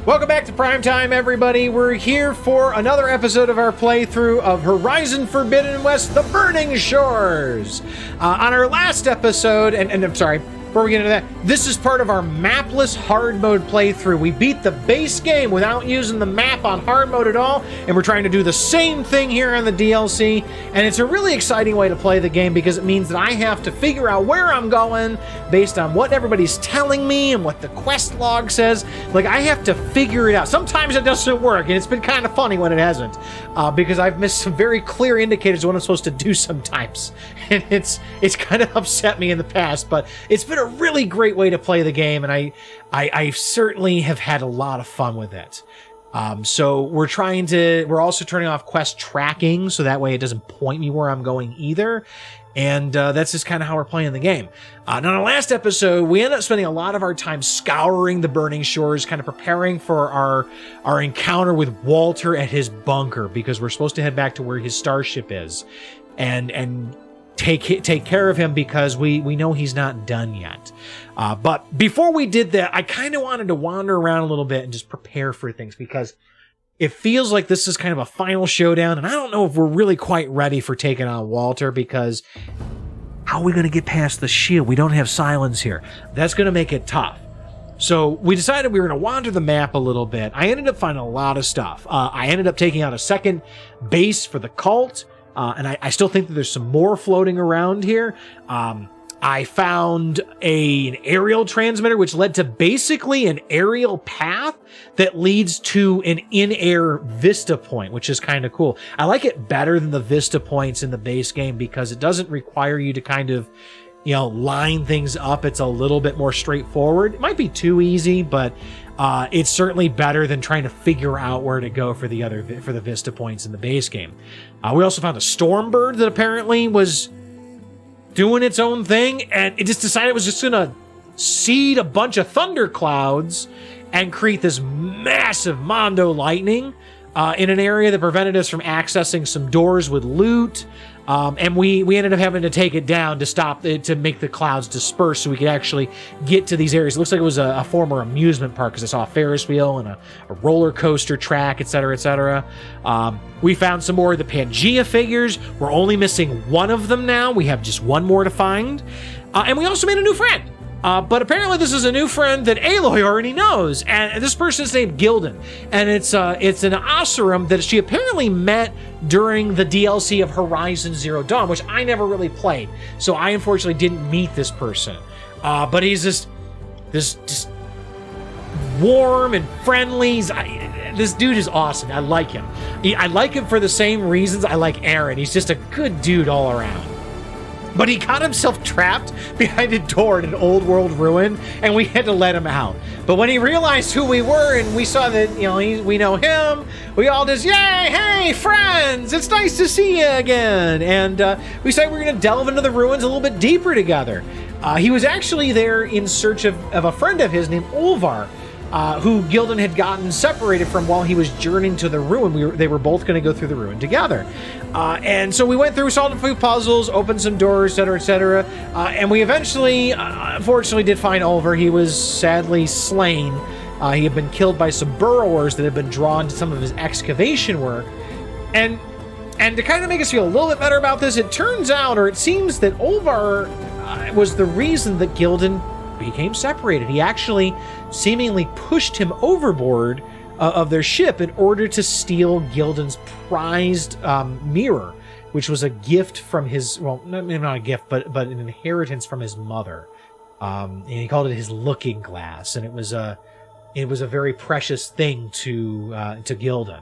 Welcome back to Primetime, everybody. We're here for another episode of our playthrough of Horizon Forbidden West: The Burning Shores. On our last episode, and I'm sorry, before we get into that, this is part of our mapless hard mode playthrough. We beat the base game without using the map on hard mode at all, and we're trying to do the same thing here on the DLC, and it's a really exciting way to play the game because it means that I have to figure out where I'm going based on what everybody's telling me and what the quest log says. Like, I have to figure it out. Sometimes it doesn't work, and it's been kind of funny when it hasn't, because I've missed some very clear indicators of what I'm supposed to do sometimes, and it's kind of upset me in the past, but it's been a really great way to play the game, and I certainly have had a lot of fun with it. So we're also turning off quest tracking, so that way it doesn't point me where I'm going either. And that's just kind of how we're playing the game. Now, in our last episode, we ended up spending a lot of our time scouring the Burning Shores, kind of preparing for our encounter with Walter at his bunker, because we're supposed to head back to where his starship is, and take care of him, because we know he's not done yet. But before we did that, I kind of wanted to wander around a little bit and just prepare for things, because it feels like this is kind of a final showdown, and I don't know if we're really quite ready for taking on Walter, because how are we going to get past the shield? We don't have silence here. That's going to make it tough. So we decided we were going to wander the map a little bit. I ended up finding a lot of stuff. I ended up taking out a second base for the cult, and I still think that there's some more floating around here. I found an aerial transmitter, which led to basically an aerial path that leads to an in-air vista point, which is kind of cool. I like it better than the vista points in the base game because it doesn't require you to kind of, line things up. It's a little bit more straightforward. It might be too easy, but it's certainly better than trying to figure out where to go for the vista points in the base game. We also found a stormbird that apparently was doing its own thing, and it just decided it was just gonna seed a bunch of thunder clouds and create this massive mondo lightning in an area that prevented us from accessing some doors with loot. And we ended up having to take it down to stop it, to make the clouds disperse so we could actually get to these areas. It looks like it was a former amusement park, because I saw a Ferris wheel and a roller coaster track, etc., etc. We found some more of the Pangea figures. We're only missing one of them now. We have just one more to find. And we also made a new friend. But apparently this is a new friend that Aloy already knows, and this person is named Gildan, and it's an Osirum that she apparently met during the DLC of Horizon Zero Dawn, which I never really played, so I unfortunately didn't meet this person. But he's this warm and friendly. This dude is awesome. I like him. I like him for the same reasons I like Aaron. He's just a good dude all around. But he got himself trapped behind a door in an old world ruin, and we had to let him out. But when he realized who we were, and we saw that, we know him, we all just, yay, hey, friends, it's nice to see you again. And we decided we were going to delve into the ruins a little bit deeper together. He was actually there in search of a friend of his named Olvar, who Gildan had gotten separated from while he was journeying to the ruin. They were both going to go through the ruin together. And so we went through, solved a few puzzles, opened some doors, etc., etc. And we eventually, unfortunately, did find Olvar. He was sadly slain. He had been killed by some burrowers that had been drawn to some of his excavation work. And to kind of make us feel a little bit better about this, it turns out, or it seems that Olvar was the reason that Gildan became separated. He actually seemingly pushed him overboard of their ship in order to steal Gildan's prized mirror, which was a gift from his, well, not a gift, but an inheritance from his mother. And he called it his looking glass, and it was a very precious thing to Gildan.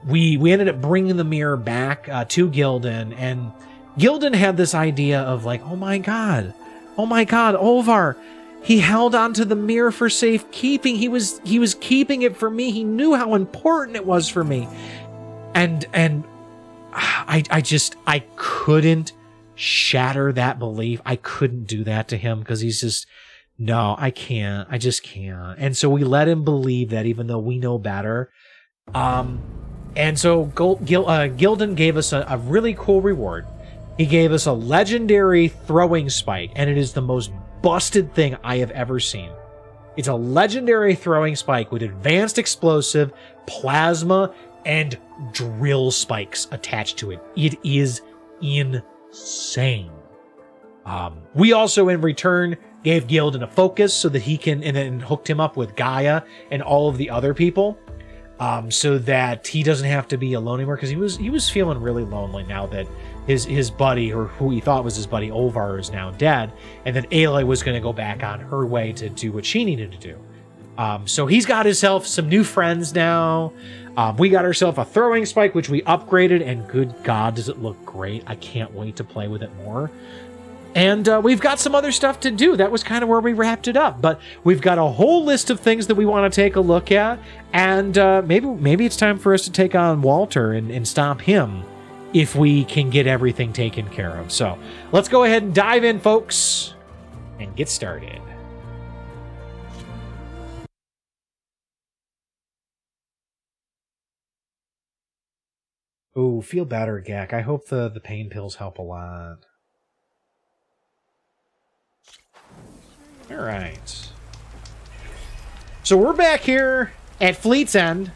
We ended up bringing the mirror back to Gildan, and Gildan had this idea of like, oh my god, Olvar, he held onto the mirror for safekeeping. He was keeping it for me. He knew how important it was for me. And I couldn't shatter that belief. I couldn't do that to him because he's just, no, I can't. I just can't. And so we let him believe that, even though we know better. And so Gildan gave us a really cool reward. He gave us a legendary throwing spike, and it is the most busted thing I have ever seen. It's a legendary throwing spike with advanced explosive, plasma, and drill spikes attached to it. It is insane. We also, in return, gave Gildan a focus so that he can, and then hooked him up with Gaia and all of the other people, so that he doesn't have to be alone anymore, because he was feeling really lonely now that his buddy, or who he thought was his buddy, Olvar, is now dead, and then Aloy was going to go back on her way to do what she needed to do. So he's got himself some new friends now. We got ourselves a throwing spike, which we upgraded, and good God, does it look great. I can't wait to play with it more. And we've got some other stuff to do. That was kind of where we wrapped it up. But we've got a whole list of things that we want to take a look at. And maybe it's time for us to take on Walter and stop him if we can get everything taken care of. So let's go ahead and dive in, folks, and get started. Ooh, feel better, Gak. I hope the pain pills help a lot. All right. So we're back here at Fleet's End.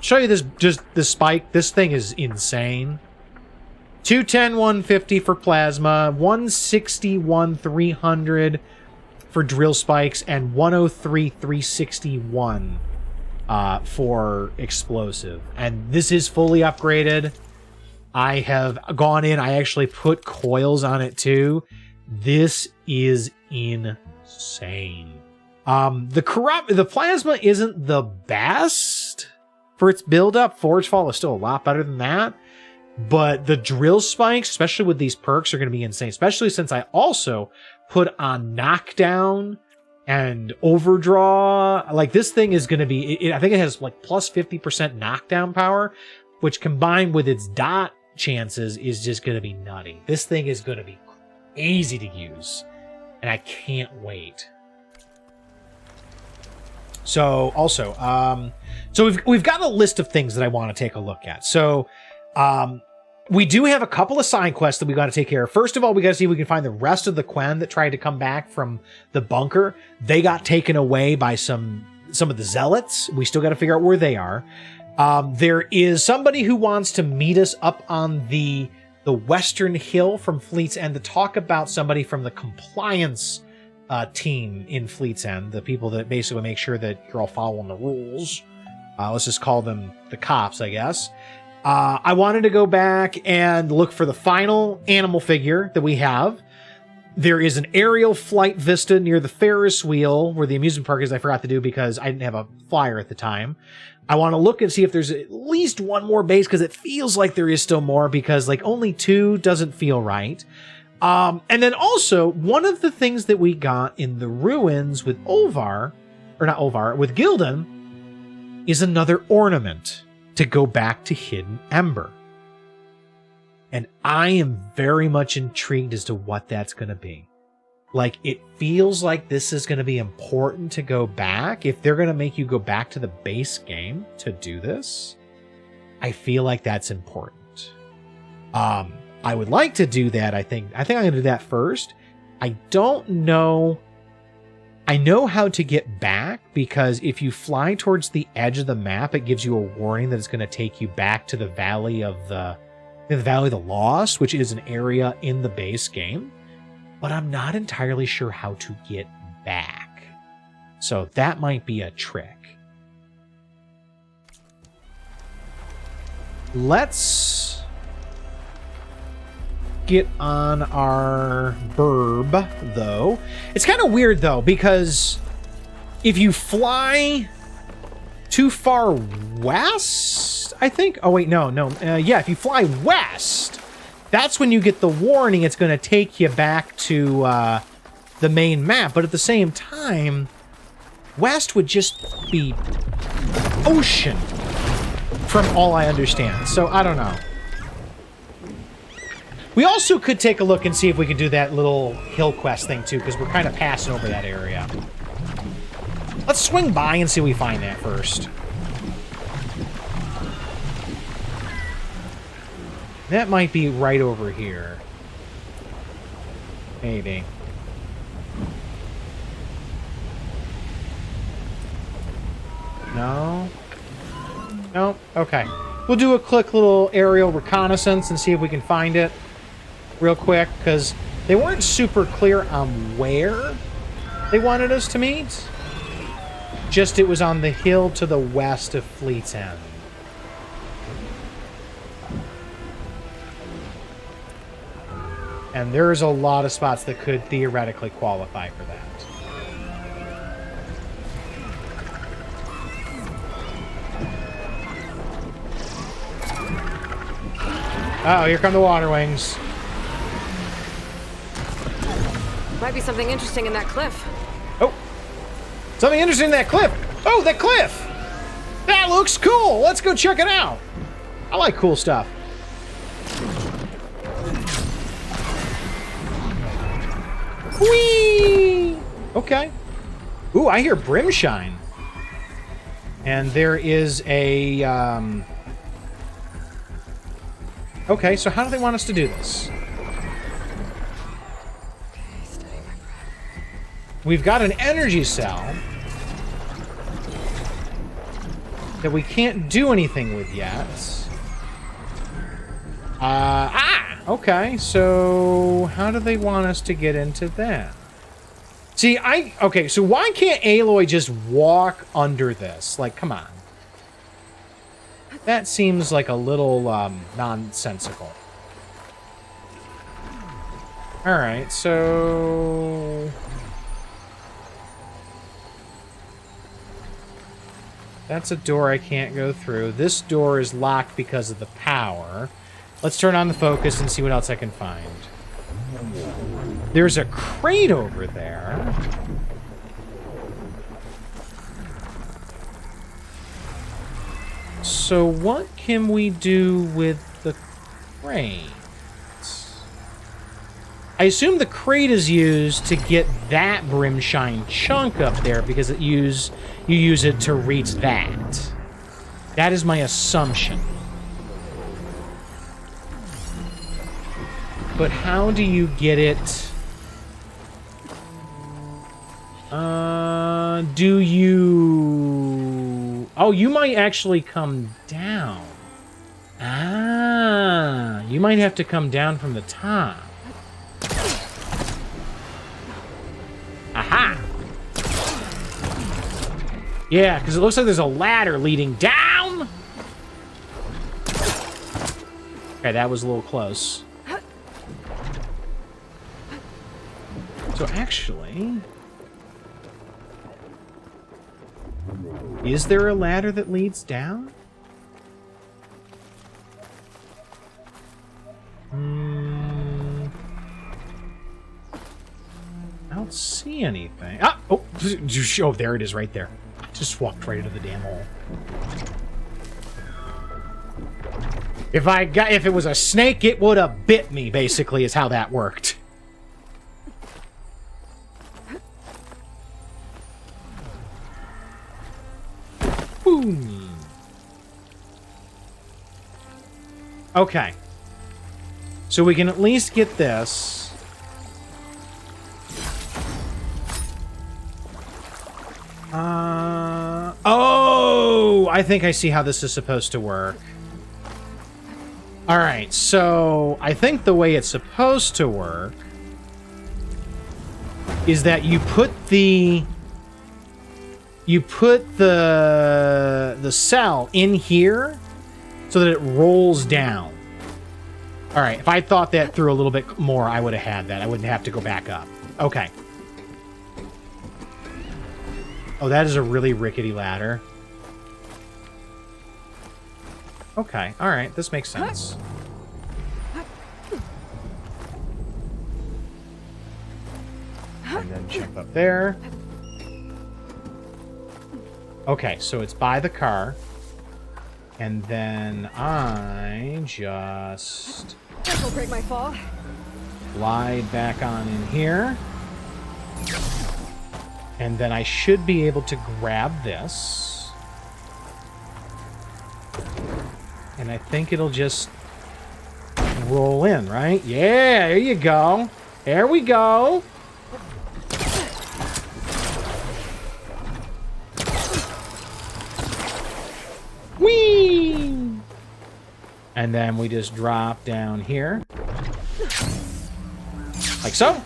Show you this spike. This thing is insane. 210, 150 for plasma, 161, 300 for drill spikes, and 103, 361 for explosive. And this is fully upgraded. I have gone in. I actually put coils on it too. This is insane. The plasma isn't the best for its build-up. Forgefall is still a lot better than that. But the drill spikes, especially with these perks, are going to be insane. Especially since I also put on knockdown and overdraw. Like, this thing is going to be... I think it has like plus 50% knockdown power, which combined with its dot chances is just going to be nutty. This thing is going to be easy to use, and I can't wait. So also, so we've got a list of things that I want to take a look at. So we do have a couple of side quests that we got to take care of. First of all, we got to see if we can find the rest of the Quen that tried to come back from the bunker. They got taken away by some of the zealots. We still got to figure out where they are. There is somebody who wants to meet us up on the Western Hill from Fleet's End to talk about somebody from the compliance team in Fleet's End, the people that basically make sure that you're all following the rules. Let's just call them the cops, I guess. I wanted to go back and look for the final animal figure that we have. There is an aerial flight vista near the Ferris wheel where the amusement park is. I forgot to do because I didn't have a flyer at the time. I want to look and see if there's at least one more base, because it feels like there is still more, because like only 2 doesn't feel right. And then also one of the things that we got in the ruins with with Gildan is another ornament to go back to Hidden Ember. And I am very much intrigued as to what that's going to be. Like, it feels like this is going to be important to go back. If they're going to make you go back to the base game to do this, I feel like that's important. I would like to do that. I think I'm going to do that first. I don't know. I know how to get back, because if you fly towards the edge of the map, it gives you a warning that it's going to take you back to the Valley of the Lost, which is an area in the base game. But I'm not entirely sure how to get back. So that might be a trick. Let's get on our burb, though. It's kind of weird, though, because if you fly too far west, I think... Oh, wait, no. Yeah, if you fly west... That's when you get the warning it's going to take you back to the main map. But at the same time, west would just be ocean, from all I understand. So I don't know. We also could take a look and see if we can do that little hill quest thing too, because we're kind of passing over that area. Let's swing by and see if we find that first. That might be right over here. Maybe. No? No? Okay. We'll do a quick little aerial reconnaissance and see if we can find it real quick, because they weren't super clear on where they wanted us to meet. Just it was on the hill to the west of Fleet's End. And there's a lot of spots that could theoretically qualify for that. Uh-oh, here come the water wings. Might be something interesting in that cliff. Oh, something interesting in that cliff. Oh, that cliff. That looks cool. Let's go check it out. I like cool stuff. Whee! Okay. Ooh, I hear brimshine. And there is a, Okay, so how do they want us to do this? We've got an energy cell that we can't do anything with yet. Okay, so how do they want us to get into that? See, okay, so why can't Aloy just walk under this? Like, come on. That seems like a little, nonsensical. Alright, so... That's a door I can't go through. This door is locked because of the power. Let's turn on the focus and see what else I can find. There's a crate over there. So what can we do with the crate? I assume the crate is used to get that brimshine chunk up there because you use it to reach that. That is my assumption. But how do you get it? Do you... Oh, you might actually come down. Ah, you might have to come down from the top. Aha! Yeah, because it looks like there's a ladder leading down! Okay, that was a little close. So actually... Is there a ladder that leads down? I don't see anything. Ah! Oh, there it is right there. Just walked right into the damn hole. If it was a snake, it would have bit me, basically, is how that worked. Boom. Okay. So we can at least get this. Oh! I think I see how this is supposed to work. Alright, so I think the way it's supposed to work is that you put the cell in here so that it rolls down. All right, if I thought that through a little bit more, I would have had that. I wouldn't have to go back up. Okay. Oh, that is a really rickety ladder. Okay, all right, this makes sense. And then jump up there. Okay, so it's by the car. And then I just... That'll break my fall. Glide back on in here. And then I should be able to grab this. And I think it'll just roll in, right? Yeah, there you go. There we go. And then we just drop down here. Like so.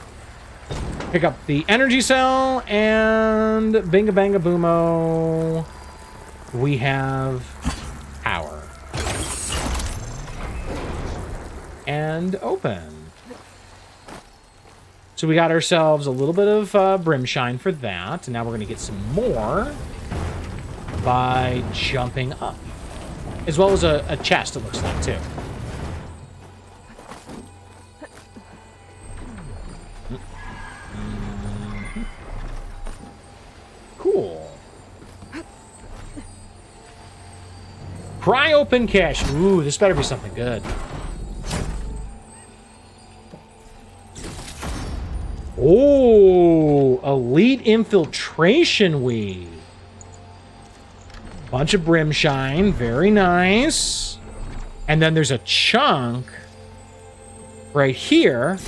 Pick up the energy cell, and binga banga boomo. We have power. And open. So we got ourselves a little bit of brimshine for that. And now we're going to get some more by jumping up. As well as a chest, it looks like, too. Cool. Pry open cache. Ooh, this better be something good. Oh, elite infiltration weave. Bunch of brimshine. Very nice. And then there's a chunk right here.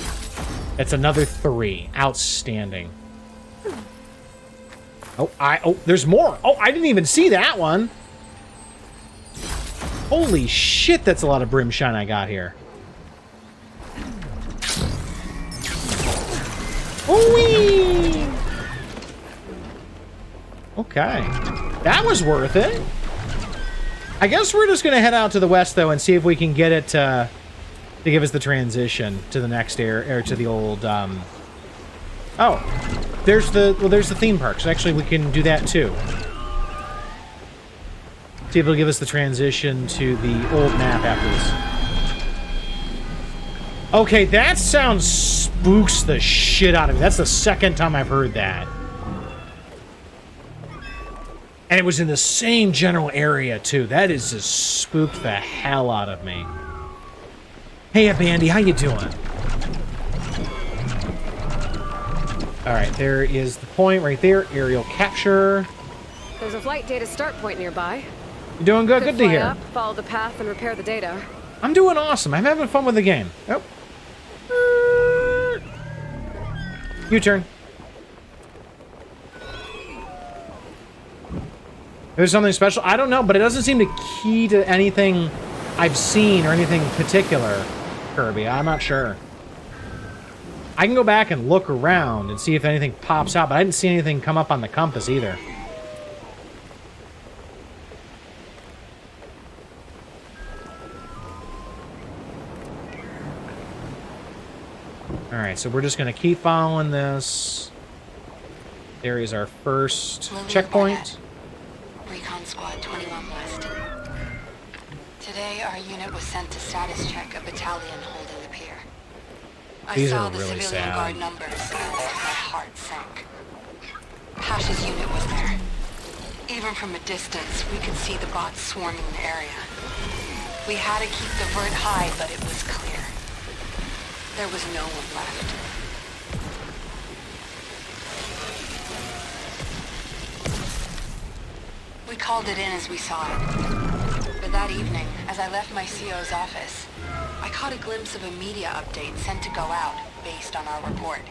That's another 3. Outstanding. Oh, there's more. Oh, I didn't even see that one. Holy shit, that's a lot of brimshine I got here. Ooh-wee! Okay. That was worth it. I guess we're just going to head out to the west, though, and see if we can get it to give us the transition to the next or to the old... Oh. There's the theme park, so actually we can do that, too. See if it'll give us the transition to the old map after this. Okay, that sound spooks the shit out of me. That's the second time I've heard that. And it was in the same general area, too. That is just spooked the hell out of me. Hey, Bandy, how you doing? Alright, there is the point right there. Aerial capture. There's a flight data start point nearby. You're doing good. Good to hear. Up, follow the path, and repair the data. I'm doing awesome. I'm having fun with the game. Oh. U-turn. There's something special? I don't know, but it doesn't seem to key to anything I've seen or anything particular, Kirby. I'm not sure. I can go back and look around and see if anything pops out, but I didn't see anything come up on the compass either. Alright, so we're just going to keep following this. There is our first checkpoint. Recon Squad 21 West. Today, our unit was sent to status check a battalion holding the pier. These I saw are the really civilian sad. guard numbers, and my heart sank. Hash's unit was there. Even from a distance, we could see the bots swarming the area. We had to keep the vert high, but it was clear. There was no one left. We called it in as we saw it. But that evening, as I left my CO's office, I caught a glimpse of a media update sent to go out based on our report.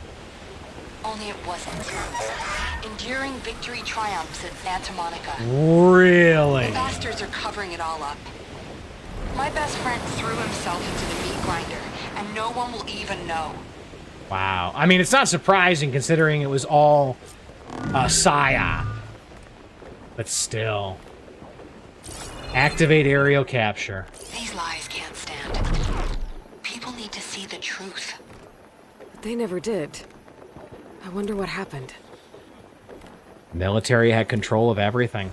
Only it wasn't. Enduring victory triumphs at Santa Monica. Really? The bastards are covering it all up. My best friend threw himself into the meat grinder, and no one will even know. Wow. I mean, it's not surprising considering it was all PSYOP. But still. Activate aerial capture. These lies can't stand. People need to see the truth. But they never did. I wonder what happened. Military had control of everything.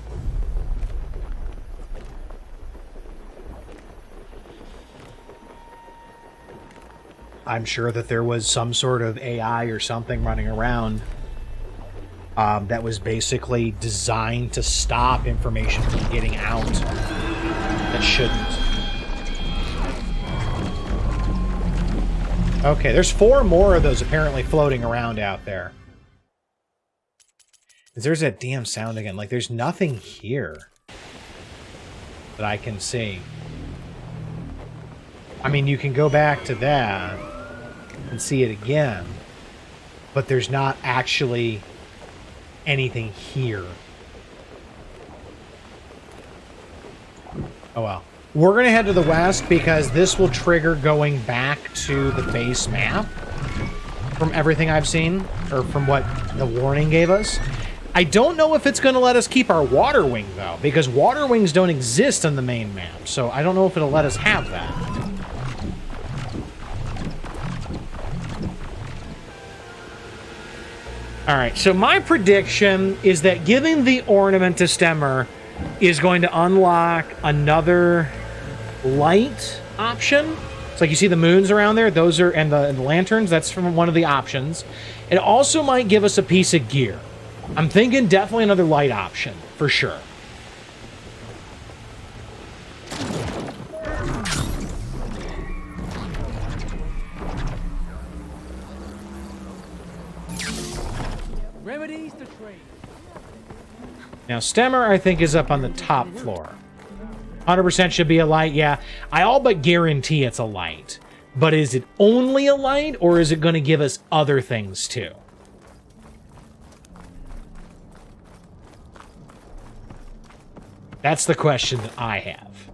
I'm sure that there was some sort of AI or something running around that was basically designed to stop information from getting out that shouldn't. Okay, there's 4 more of those apparently floating around out there. There's that damn sound again. Like, there's nothing here that I can see. I mean, you can go back to that and see it again, but there's not actually anything here. Oh well. We're going to head to the west because this will trigger going back to the base map from everything I've seen, or from what the warning gave us. I don't know if it's going to let us keep our water wing, though, because water wings don't exist on the main map, so I don't know if it'll let us have that. Alright, so my prediction is that giving the ornament to Stemmer is going to unlock another light option. It's like you see the moons around there, those are, and the lanterns, that's from one of the options. It also might give us a piece of gear. I'm thinking definitely another light option, for sure. Remedies to trade. Now, Stemmer, I think, is up on the top floor. 100% should be a light, yeah. I all but guarantee it's a light. But is it only a light, or is it going to give us other things, too? That's the question that I have.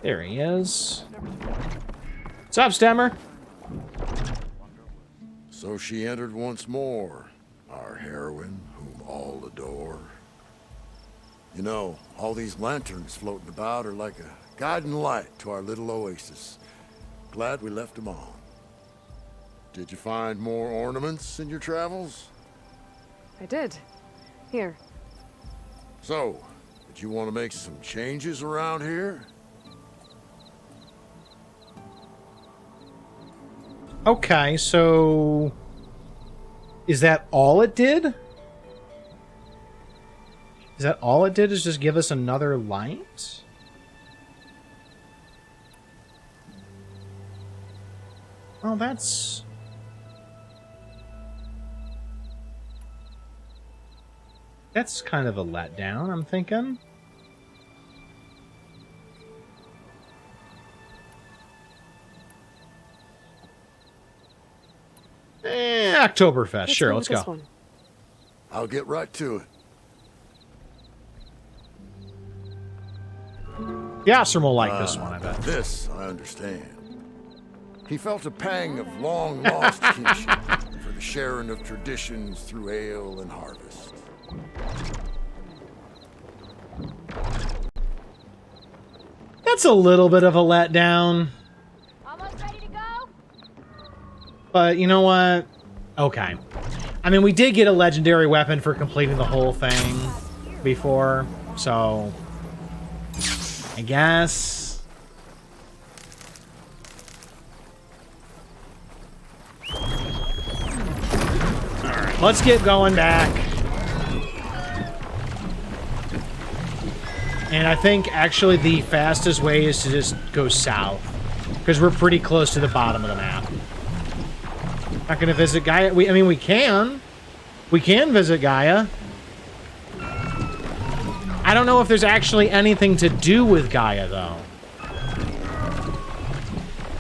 There he is. What's up, Stemmer? So she entered once more, our heroine, whom all adore. You know, all these lanterns floating about are like a guiding light to our little oasis. Glad we left them on. Did you find more ornaments in your travels? I did. Here. So, did you want to make some changes around here? Okay, so... is that all it did? Is that all it did, is just give us another light? Well, that's... that's kind of a letdown, I'm thinking. Oktoberfest, sure, let's go. I'll get right to it. Yasser will like this one, I bet. This, I understand. He felt a pang of long-lost kinship for the sharing of traditions through ale and harvest. That's a little bit of a letdown. Almost ready to go? But you know what? Okay. I mean, we did get a legendary weapon for completing the whole thing before, so... I guess... Alright, let's get going back. And I think, actually, the fastest way is to just go south. Because we're pretty close to the bottom of the map. Not gonna visit Gaia. I mean, we can. We can visit Gaia. I don't know if there's actually anything to do with Gaia, though.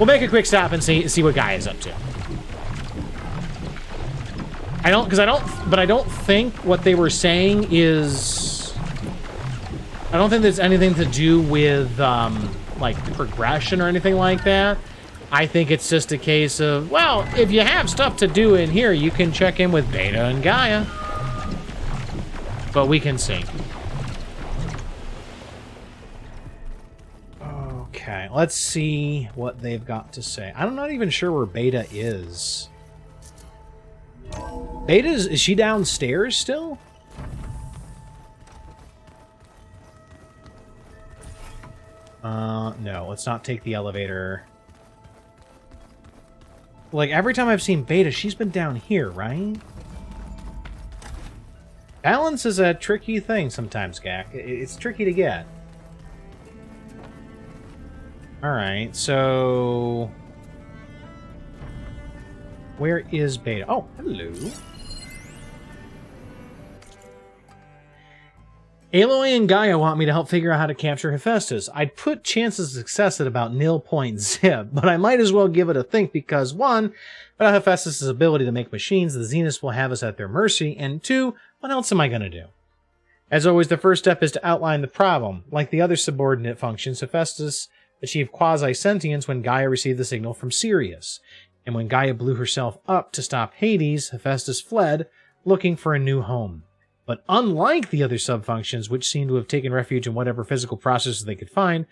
We'll make a quick stop and see what Gaia's up to. I don't think what they were saying is... I don't think there's anything to do with, like, progression or anything like that. I think it's just a case of, well, if you have stuff to do in here, you can check in with Beta and Gaia. But we can see. Okay, let's see what they've got to say. I'm not even sure where Beta is. Is she downstairs still? No, let's not take the elevator. Like, every time I've seen Beta, she's been down here, right? Balance is a tricky thing sometimes, Gak. It's tricky to get. Alright, so... where is Beta? Oh, hello. Aloy and Gaia want me to help figure out how to capture Hephaestus. I'd put chances of success at about 0.0, but I might as well give it a think because, one, without Hephaestus' ability to make machines, the Zeniths will have us at their mercy, and two, what else am I going to do? As always, the first step is to outline the problem. Like the other subordinate functions, Hephaestus achieved quasi-sentience when Gaia received the signal from Sirius. And when Gaia blew herself up to stop Hades, Hephaestus fled, looking for a new home. But unlike the other subfunctions, which seem to have taken refuge in whatever physical processes they could find,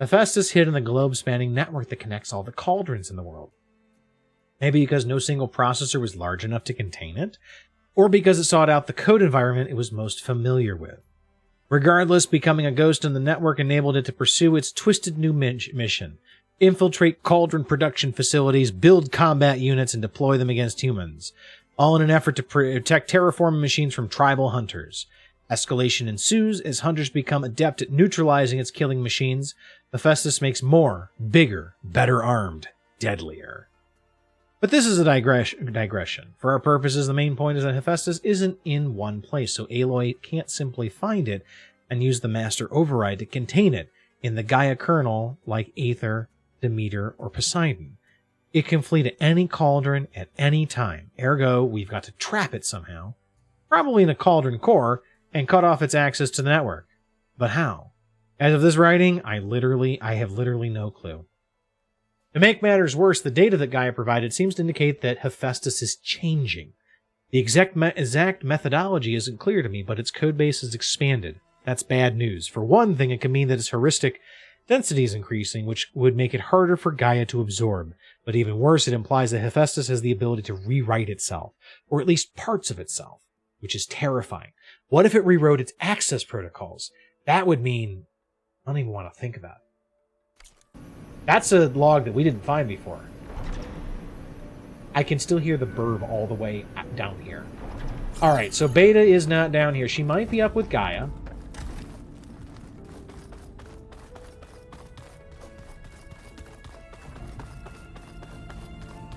Hephaestus hid in the globe-spanning network that connects all the cauldrons in the world. Maybe because no single processor was large enough to contain it, or because it sought out the code environment it was most familiar with. Regardless, becoming a ghost in the network enabled it to pursue its twisted new mission. Infiltrate Cauldron production facilities, build combat units, and deploy them against humans, all in an effort to protect terraforming machines from tribal hunters. Escalation ensues as hunters become adept at neutralizing its killing machines. Hephaestus makes more, bigger, better armed, deadlier. But this is a digression. For our purposes, the main point is that Hephaestus isn't in one place, so Aloy can't simply find it and use the master override to contain it in the Gaia kernel like Aether, Demeter, or Poseidon. It can flee to any cauldron at any time. Ergo, we've got to trap it somehow, probably in a cauldron core, and cut off its access to the network. But how? As of this writing, I have literally no clue. To make matters worse, the data that Gaia provided seems to indicate that Hephaestus is changing. The exact methodology isn't clear to me, but its codebase is expanded. That's bad news. For one thing, it can mean that its heuristic density is increasing, which would make it harder for Gaia to absorb. But even worse, it implies that Hephaestus has the ability to rewrite itself, or at least parts of itself, which is terrifying. What if it rewrote its access protocols? That would mean... I don't even want to think about it. That's a log that we didn't find before. I can still hear the burb all the way down here. Alright, so Beta is not down here. She might be up with Gaia.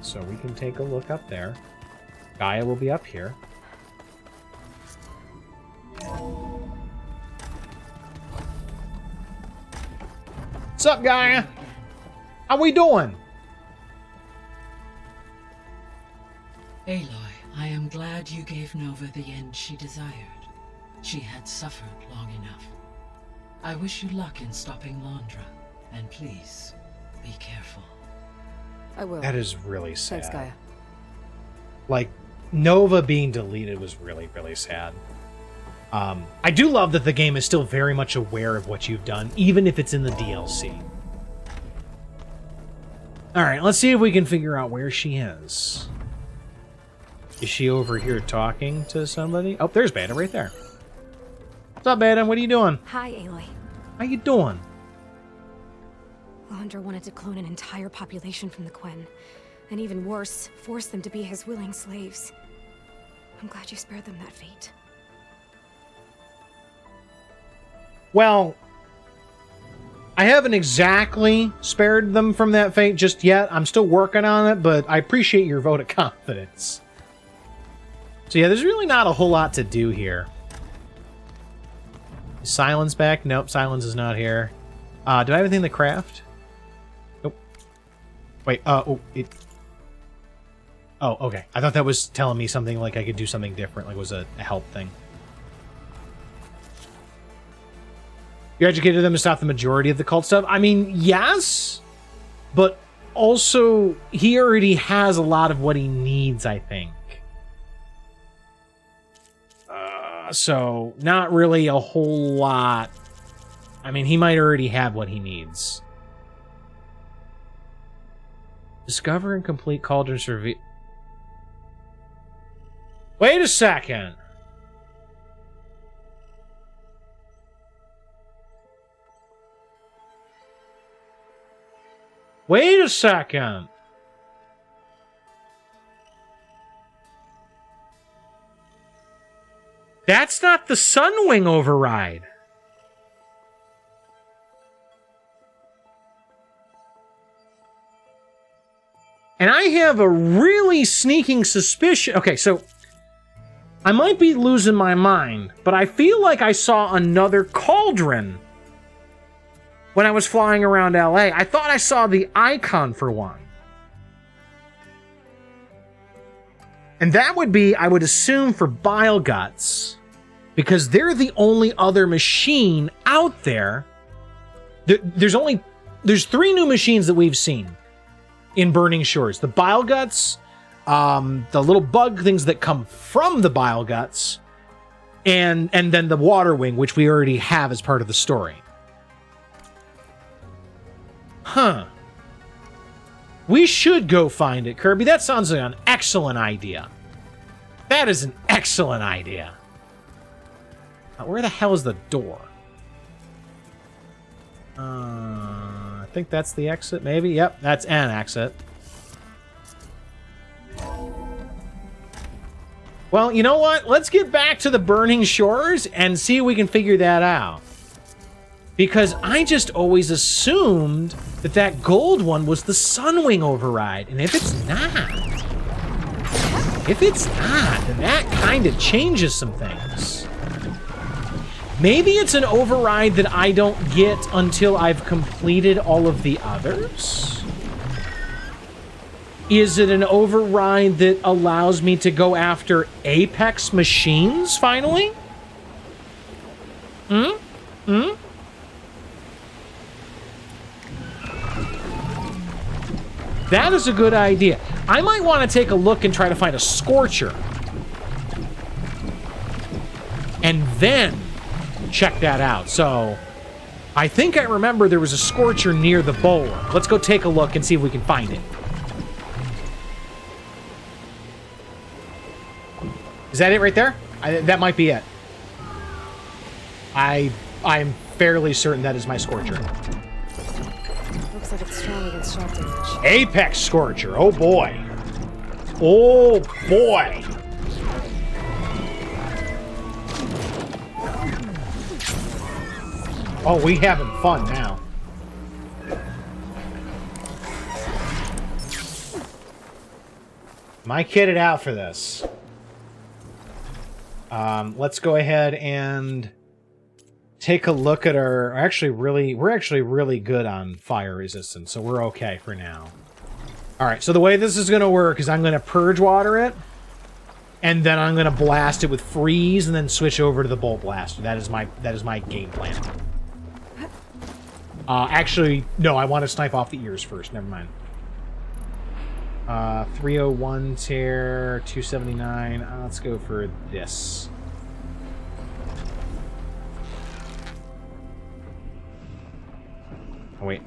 So we can take a look up there. Gaia will be up here. What's up, Gaia? How we doing? Aloy, I am glad you gave Nova the end she desired. She had suffered long enough. I wish you luck in stopping Londra, and please, be careful. I will. That is really sad. Thanks, Gaia. Like, Nova being deleted was really, really sad. I do love that the game is still very much aware of what you've done, even if it's in the DLC. Alright, let's see if we can figure out where she is. Is she over here talking to somebody? Oh, there's Beta right there. What's up, Beta? What are you doing? Hi, Aloy. How you doing? Londra wanted to clone an entire population from the Quen. And even worse, force them to be his willing slaves. I'm glad you spared them that fate. Well, I haven't exactly spared them from that fate just yet. I'm still working on it, but I appreciate your vote of confidence. So yeah, there's really not a whole lot to do here. Is Silence back? Nope, Silence is not here. Do I have anything to craft? Nope. Wait, oh, okay. I thought that was telling me something like I could do something different, like it was a help thing. You educated them to stop the majority of the cult stuff? I mean, yes, but also he already has a lot of what he needs, I think. So not really a whole lot. I mean, he might already have what he needs. Discover and complete Cauldron survey. Wait a second. Wait a second. That's not the Sunwing override. And I have a really sneaking suspicion. Okay, so I might be losing my mind, but I feel like I saw another Cauldron when I was flying around LA. I thought I saw the icon for one. And that would be, I would assume, for Bile Guts. because they're the only other machine out there. There's 3 new machines that we've seen in Burning Shores. The Bile Guts, the little bug things that come from the Bile Guts, and then the Water Wing, which we already have as part of the story. Huh. We should go find it, Kirby. That sounds like an excellent idea. That is an excellent idea. Where the hell is the door? I think that's the exit, maybe? Yep, that's an exit. Well, you know what? Let's get back to the Burning Shores and see if we can figure that out. Because I just always assumed that that gold one was the Sunwing override. And if it's not, then that kind of changes some things. Maybe it's an override that I don't get until I've completed all of the others? Is it an override that allows me to go after Apex machines, finally? That is a good idea. I might want to take a look and try to find a Scorcher. And then check that out. So, I think I remember there was a Scorcher near the Bulwark. Let's go take a look and see if we can find it. Is that it right there? That might be it. I'm fairly certain that is my Scorcher. Looks like it's strong against shock damage. Apex Scorcher. Oh boy. Oh boy. Oh, we having fun now. Am I kitted out for this? Let's go ahead and take a look at our... we're actually really good on fire resistance, so we're okay for now. Alright, so the way this is going to work is I'm going to purge water it, and then I'm going to blast it with freeze, and then switch over to the bolt blaster. That is my game plan. Actually, no, I want to snipe off the ears first. Never mind. 301 tear, 279. Let's go for this. Oh, wait,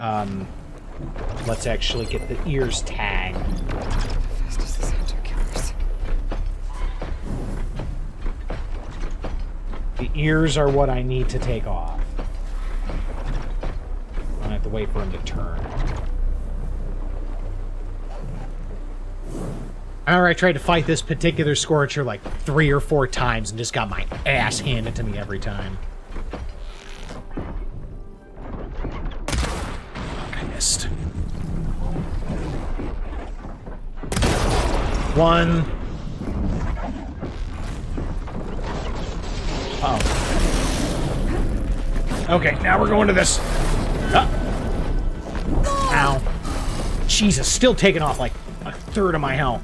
let's actually get the ears tagged. Fast as this hunter killers. The ears are what I need to take off. I have to wait for him to turn. I remember I tried to fight this particular Scorcher like 3 or 4 times and just got my ass handed to me every time. I missed. 1. Oh. Okay, now we're going to this. Ow. Jesus, still taking off like a third of my health.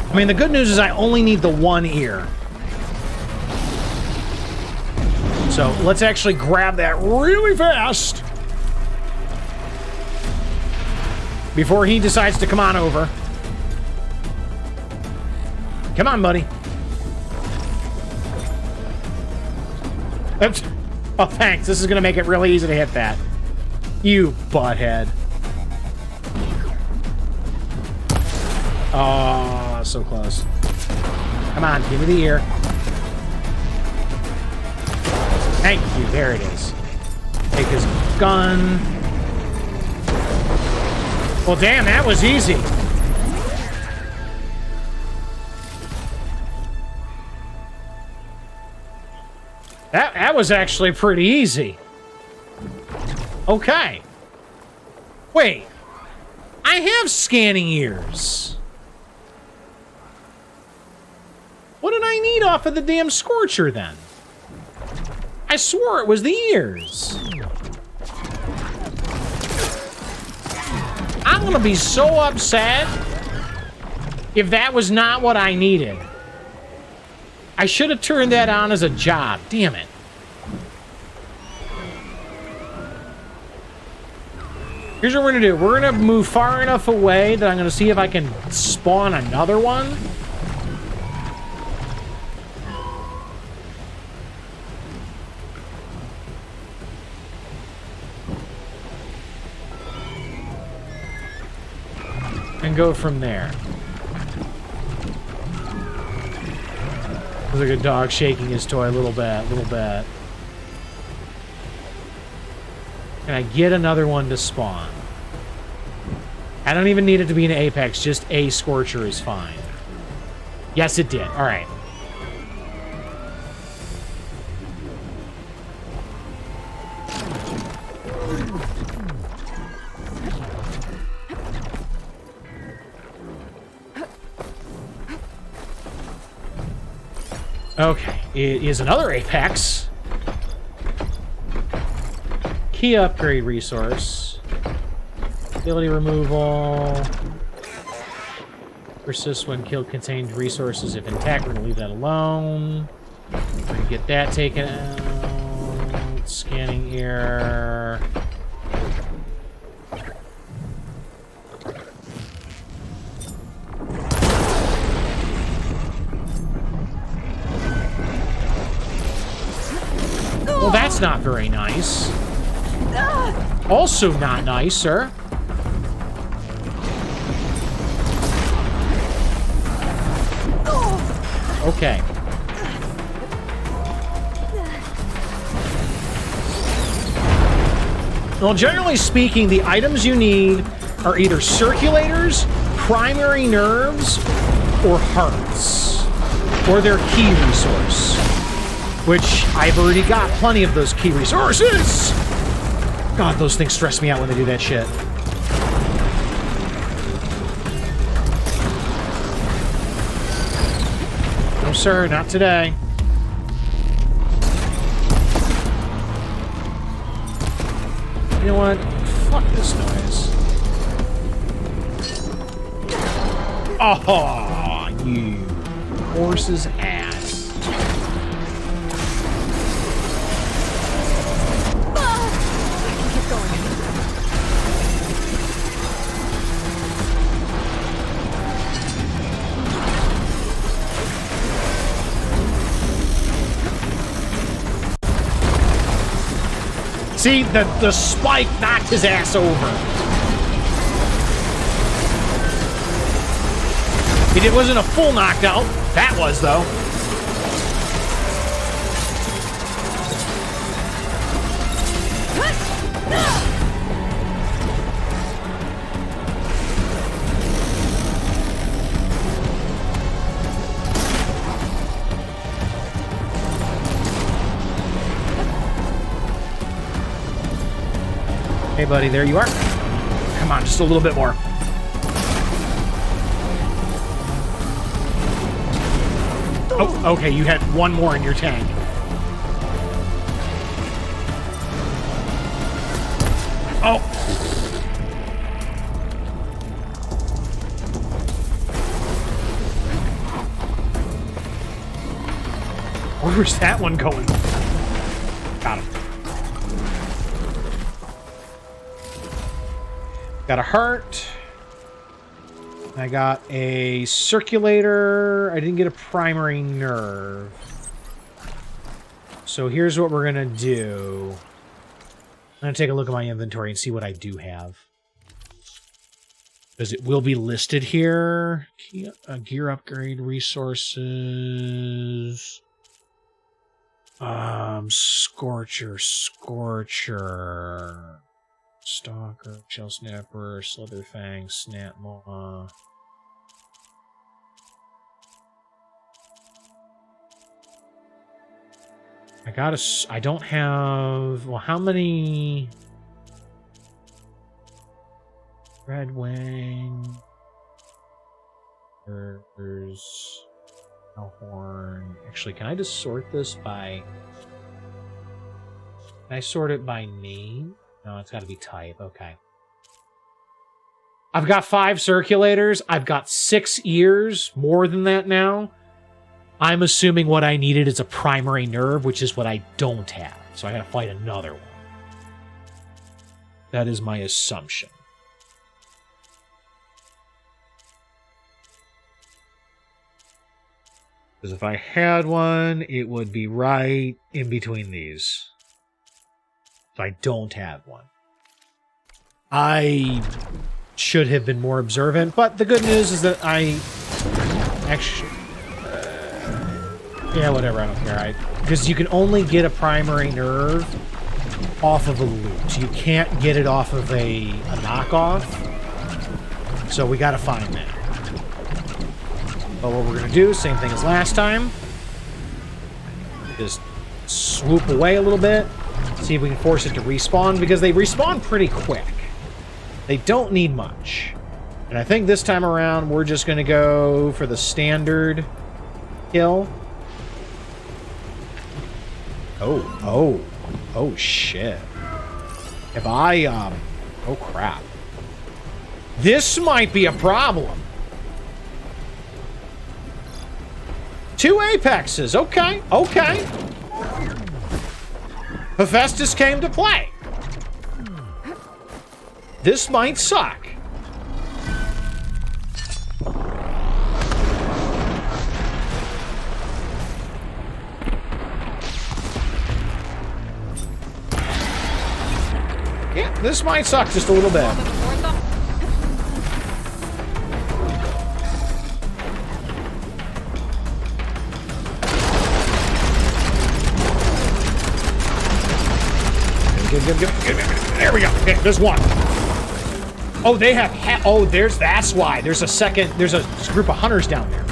I mean, the good news is I only need the 1 ear. So let's actually grab that really fast before he decides to come on over. Come on, buddy. Oops. Oh, thanks. This is going to make it really easy to hit that. You butthead. Oh, so close. Come on, give me the ear. Thank you. There it is. Take his gun. Well, damn, that was easy. That was actually pretty easy. Okay. Wait. I have scanning ears. What did I need off of the damn Scorcher then? I swore it was the ears. I'm gonna be so upset if that was not what I needed. I should have turned that on as a job. Damn it. Here's what we're going to do. We're going to move far enough away that I'm going to see if I can spawn another one. And go from there. There's like a dog shaking his toy a little bit. Can I get another one to spawn? I don't even need it to be an Apex, just a Scorcher is fine. Yes, it did. All right. Okay, it is another Apex. Key upgrade resource. Ability removal. Persist when killed contained resources if intact. We're gonna leave that alone. We're gonna get that taken out. Scanning error. Well, that's not very nice. Also not nice, sir. Okay. Well, generally speaking, the items you need are either circulators, primary nerves, or hearts. Or their key resource. Which, I've already got plenty of those key resources! God, those things stress me out when they do that shit. No, sir, not today. You know what? Fuck this noise. Oh, you horse's ass. See, the spike knocked his ass over. It wasn't a full knockout. That was, though. Hey, buddy, there you are. Come on, just a little bit more. Oh, okay, you had one more in your tank. Oh. Where's that one going? Got him. Got a heart. I got a circulator. I didn't get a primary nerve. So here's what we're going to do. I'm going to take a look at my inventory and see what I do have. Because it will be listed here. Gear upgrade resources. Scorcher. Stalker, Shell Snapper, Slitherfang, Snapmaw. I don't have, well, how many? Red Wing. There's a horn. Actually, can I just sort this by, can I sort it by name? No, it's got to be type. Okay. I've got 5 circulators. I've got 6 ears. More than that now. I'm assuming what I needed is a primary nerve, which is what I don't have. So I gotta fight another one. That is my assumption. Because if I had one, it would be right in between these. So I don't have one. I should have been more observant, but the good news is that I actually... yeah, whatever, I don't care. Because you can only get a primary nerve off of a loot. You can't get it off of a knockoff. So we gotta find that. But what we're gonna do, same thing as last time. Just swoop away a little bit. See if we can force it to respawn, because they respawn pretty quick. They don't need much. And I think this time around, we're just gonna go for the standard kill. Oh, shit. If I, oh, crap. This might be a problem. 2 apexes. Okay. Hephaestus came to play. This might suck. Yeah, this might suck just a little bit. Good. There we go. Okay, there's one. Oh, they have... that's why. There's a group of hunters down there.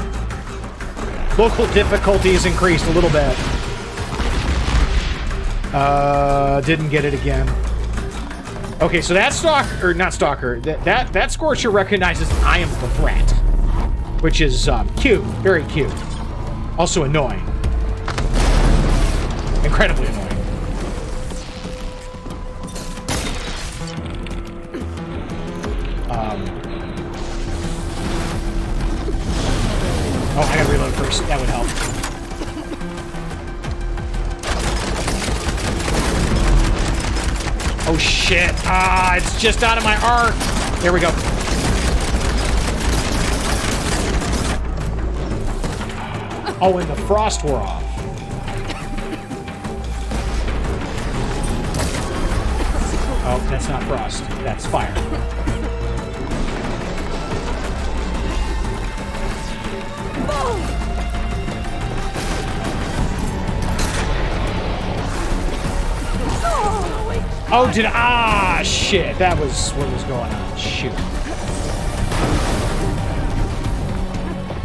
Local difficulty is increased a little bit. Didn't get it again. Okay, so that stalker, or not stalker, that Scorcher recognizes I am the threat, which is cute, very cute. Also annoying, incredibly annoying. Oh, I gotta reload first. That would help. Oh shit! It's just out of my arc. There we go. Oh, and the frost wore off. Oh, that's not frost. That's fire. Oh, shit. That was what was going on. Shoot.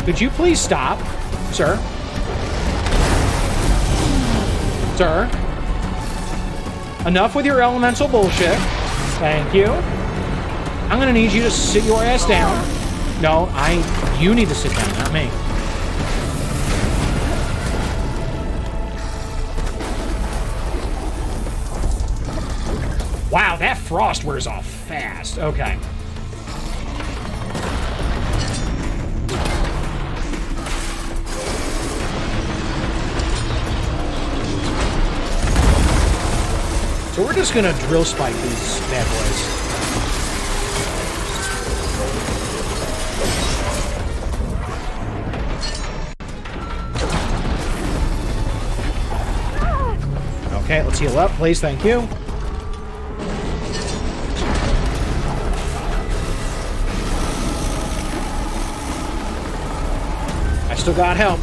Could you please stop, sir? Sir? Enough with your elemental bullshit. Thank you. I'm gonna need you to sit your ass down. No, you need to sit down, not me. Wow, that frost wears off fast. Okay. So we're just gonna drill spike these bad boys. Okay, let's heal up, please. Thank you. Still got help.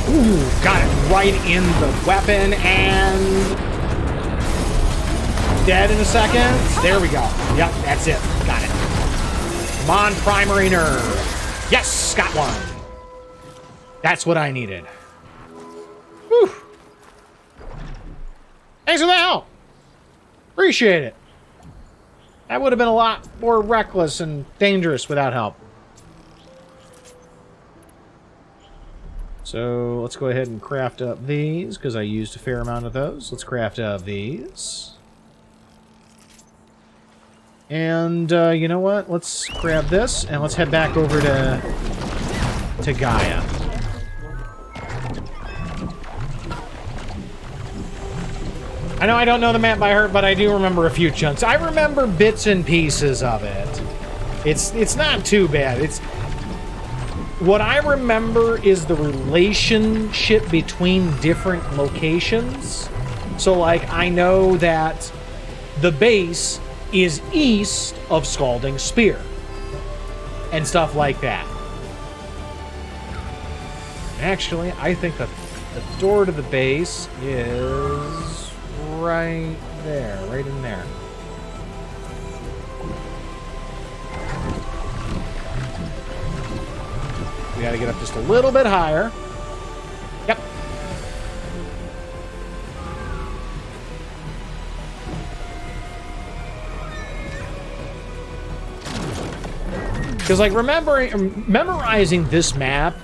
Ooh, got it right in the weapon and dead in a second. There we go. Yep, that's it. Got it. Come on, primary nerve. Yes, got one. That's what I needed. Whew. Thanks for the help. Appreciate it. That would have been a lot more reckless and dangerous without help. So let's go ahead and craft up these, because I used a fair amount of those. Let's craft up these. And you know what? Let's grab this and let's head back over to Gaia. I know I don't know the map by heart, but I do remember a few chunks. I remember bits and pieces of it. It's not too bad. It's what I remember is the relationship between different locations. So like I know that the base is east of Scalding Spear and stuff like that. Actually, I think that the door to the base is right there, right in there. We gotta get up just a little bit higher. Yep. Because, like, memorizing this map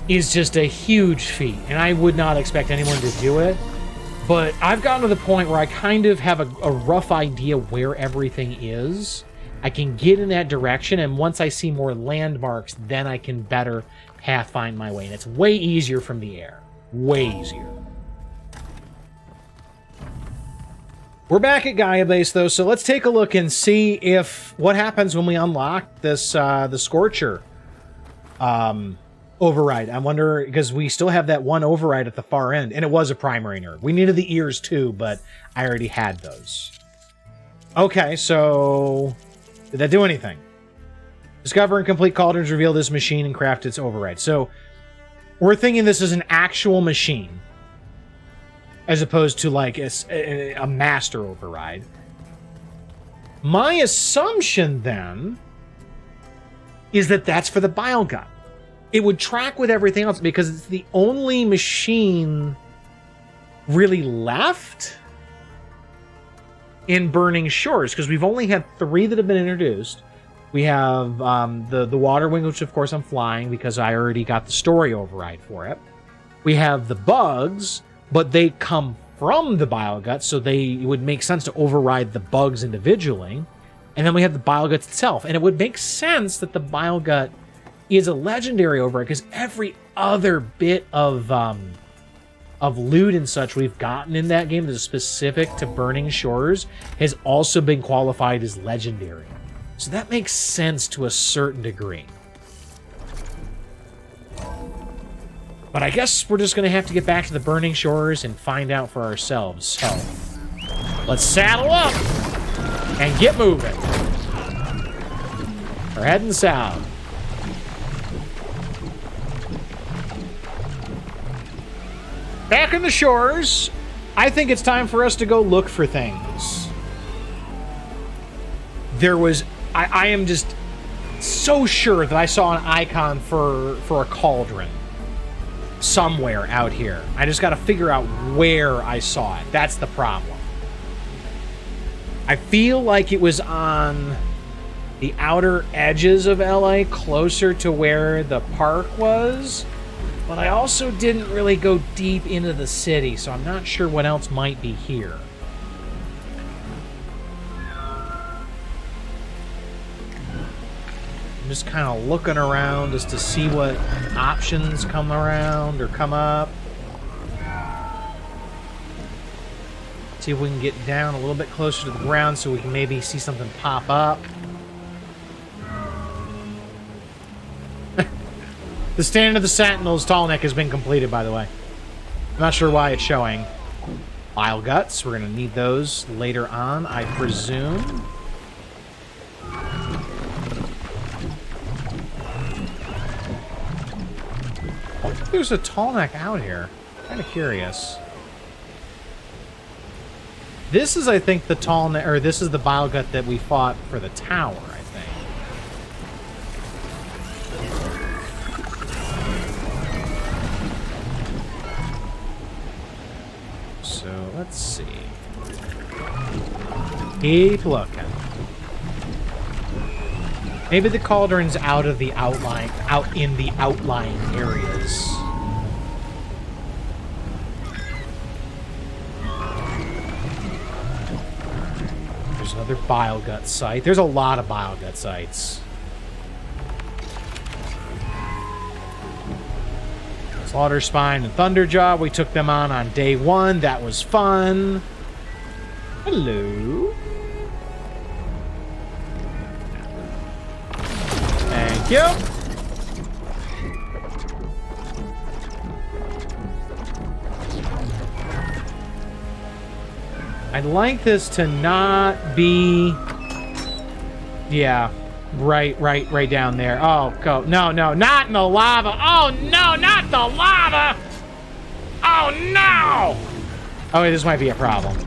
is just a huge feat, and I would not expect anyone to do it. But I've gotten to the point where I kind of have a rough idea where everything is. I can get in that direction, and once I see more landmarks, then I can better pathfind my way. And it's way easier from the air. Way easier. We're back at Gaia Base, though, so let's take a look and see if what happens when we unlock this the Scorcher override. I wonder, because we still have that one override at the far end, and it was a primary nerve. We needed the ears, too, but I already had those. Okay, so did that do anything? Discover and complete cauldrons, reveal this machine, and craft its override. So we're thinking this is an actual machine, as opposed to like a master override. My assumption then is that that's for the bile gut. It would track with everything else because it's the only machine really left in Burning Shores, because we've only had 3 that have been introduced. We have the Water Wing, which of course I'm flying because I already got the story override for it. We have the bugs, but they come from the bile gut, so it would make sense to override the bugs individually. And then we have the bile gut itself, and it would make sense that the bile gut is a legendary override because every other bit of loot and such we've gotten in that game that is specific to Burning Shores has also been qualified as legendary. So that makes sense to a certain degree. But I guess we're just going to have to get back to the Burning Shores and find out for ourselves. So, let's saddle up and get moving. We're heading south. Back in the shores, I think it's time for us to go look for things. I am just so sure that I saw an icon for a cauldron somewhere out here. I just got to figure out where I saw it. That's the problem. I feel like it was on the outer edges of LA, closer to where the park was. But I also didn't really go deep into the city, so I'm not sure what else might be here. I'm just kind of looking around just to see what options come around or come up. See if we can get down a little bit closer to the ground so we can maybe see something pop up. The Stand of the Sentinel's tall neck has been completed, by the way. I'm not sure why it's showing. Bile guts, we're going to need those later on, I presume. I think there's a tall neck out here. Kind of curious. This is, I think, the tall neck, or this is the bile gut that we fought for the tower, I think. So, let's see. Keep looking. Maybe the cauldron's out of the outline, out in the outlying areas. There's a Another bile gut site. There's a lot of bile gut sites. Slaughter Spine and Thunderjaw. We took them on day 1. That was fun. Hello. Thank you. I'd like this to not be... Yeah, right down there. Oh, go. No, not in the lava. Oh, no, not the lava! Oh, no! Oh, wait, this might be a problem.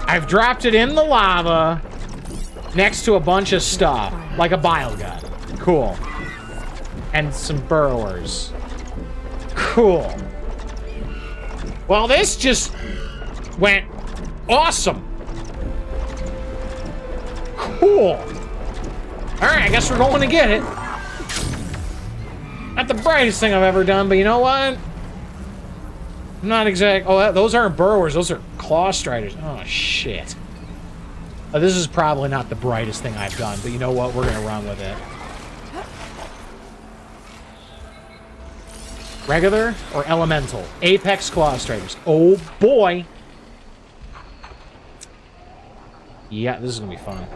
I've dropped it in the lava next to a bunch of stuff, like a bile gut. Cool. And some burrowers. Cool. Well, this just... went awesome. Cool. Alright, I guess we're going to get it. Not the brightest thing I've ever done, but you know what? I'm not exact. Oh, those aren't burrowers. Those are claw striders. Oh, shit. This is probably not the brightest thing I've done, but you know what? We're going to run with it. Regular or elemental? Apex claw striders. Oh, boy. Yeah, this is gonna be fun.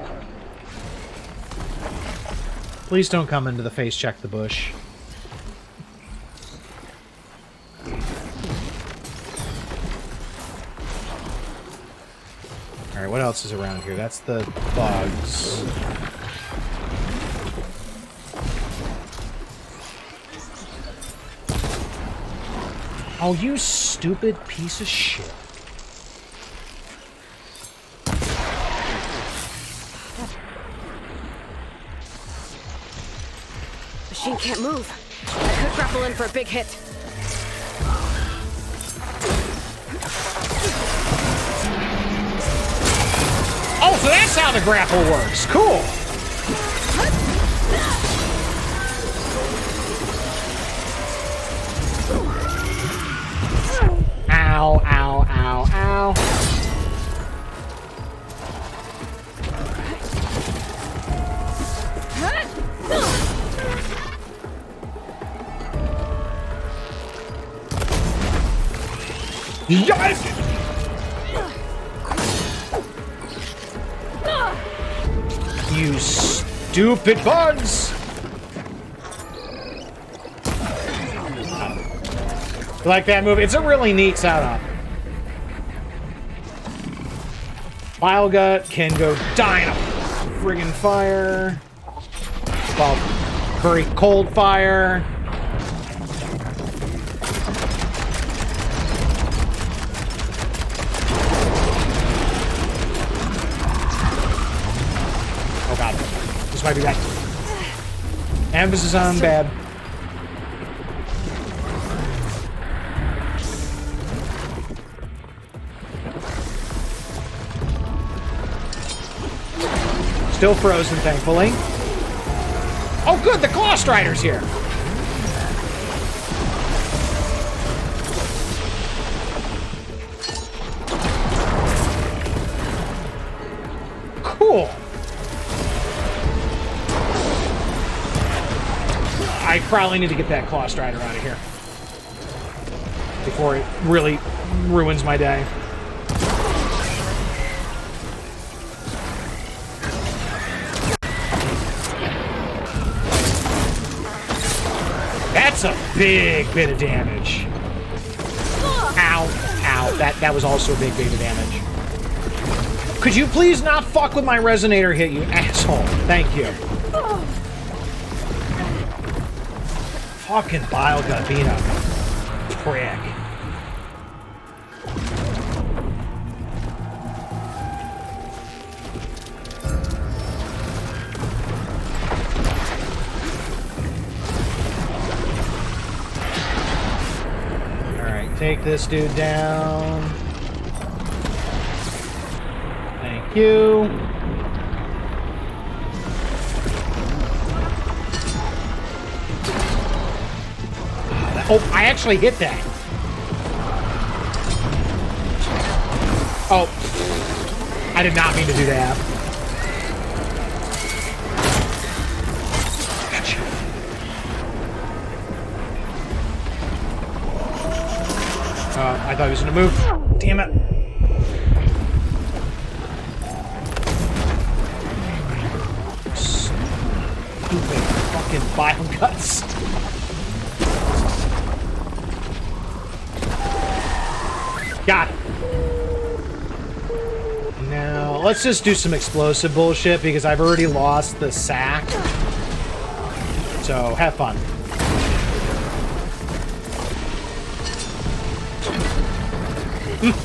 Please don't come into the face check the bush. Alright, what else is around here? That's the bugs. Oh, you stupid piece of shit. Machine can't move. I could grapple in for a big hit. Oh, so that's how the grapple works. Cool. Ow, ow, ow, ow. Yes! You stupid bugs! You like that move? It's a really neat setup. Bile Gut can go die in a friggin' fire. Well, very cold fire. Oh god. This might be bad. Emphasis on bad. Still frozen, thankfully. Oh, good, the Claw Strider's here. Cool. I probably need to get that Claw Strider out of here before it really ruins my day. That's a big bit of damage. Ow, ow. That was also a big bit of damage. Could you please not fuck with my resonator hit, you asshole? Thank you. Fucking Bile Gut being a prick. Take this dude down. Thank you. Oh, I actually hit that. Oh. I did not mean to do that. I thought he was gonna move. Damn it. Stupid fucking bile guts. Got it. Now, let's just do some explosive bullshit because I've already lost the sack. So, have fun.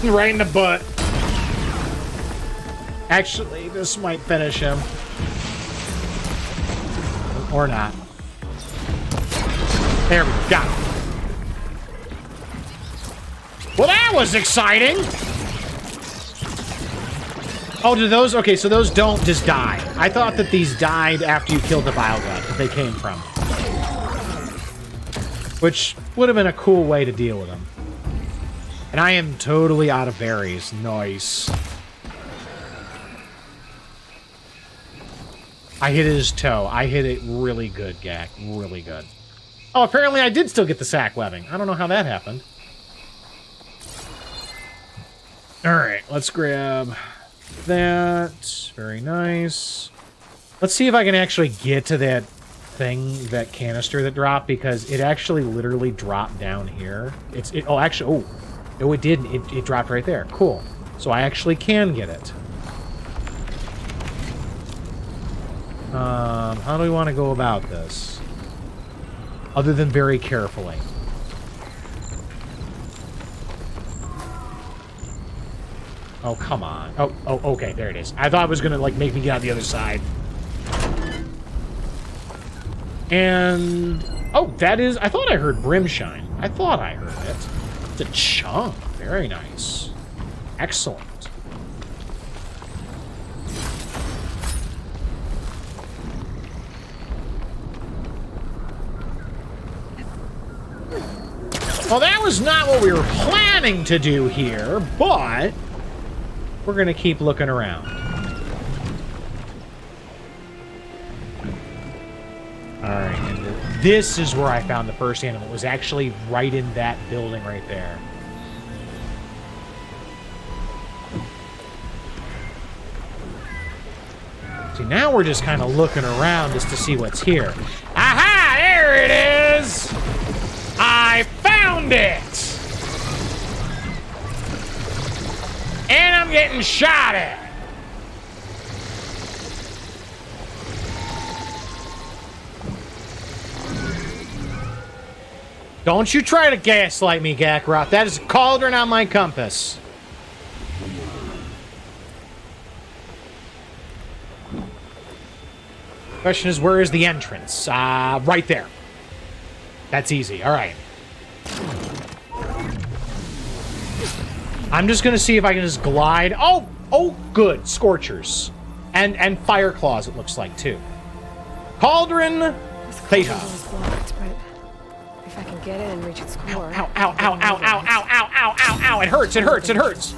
Right in the butt. Actually, this might finish him. Or not. There we go. Got it. Well, that was exciting! Oh, do those... Okay, so those don't just die. I thought that these died after you killed the bile gut that they came from. Which would have been a cool way to deal with them. And I am totally out of berries. Nice. I hit his toe. I hit it really good, Gak. Really good. Oh, apparently I did still get the sack webbing. I don't know how that happened. Alright, let's grab that. Very nice. Let's see if I can actually get to that thing, that canister that dropped, because it actually literally dropped down here. Oh, actually, oh, it didn't. It dropped right there. Cool. So I actually can get it. How do we want to go about this? Other than very carefully. Oh, come on. Oh, okay, there it is. I thought it was gonna, like, make me get on the other side. And... Oh, that is... I thought I heard Brimshine. I thought I heard it. It's a chunk. Very nice. Excellent. Well, that was not what we were planning to do here, but... we're gonna keep looking around. Alright, and this is where I found the first animal. It was actually right in that building right there. See, now we're just kind of looking around just to see what's here. Aha! There it is! I found it! And I'm getting shot at! Don't you try to gaslight me, Gakrot. That is a cauldron on my compass. Question is, where is the entrance? Right there. That's easy. All right. I'm just gonna see if I can just glide. Oh, good. Scorchers. And fire claws, it looks like, too. Cauldron Theta. Blocked, but if I can get in and reach its core. Ow, ow, ow, ow, ow, ow, ow, ow, ow, ow. It hurts, it hurts, it hurts.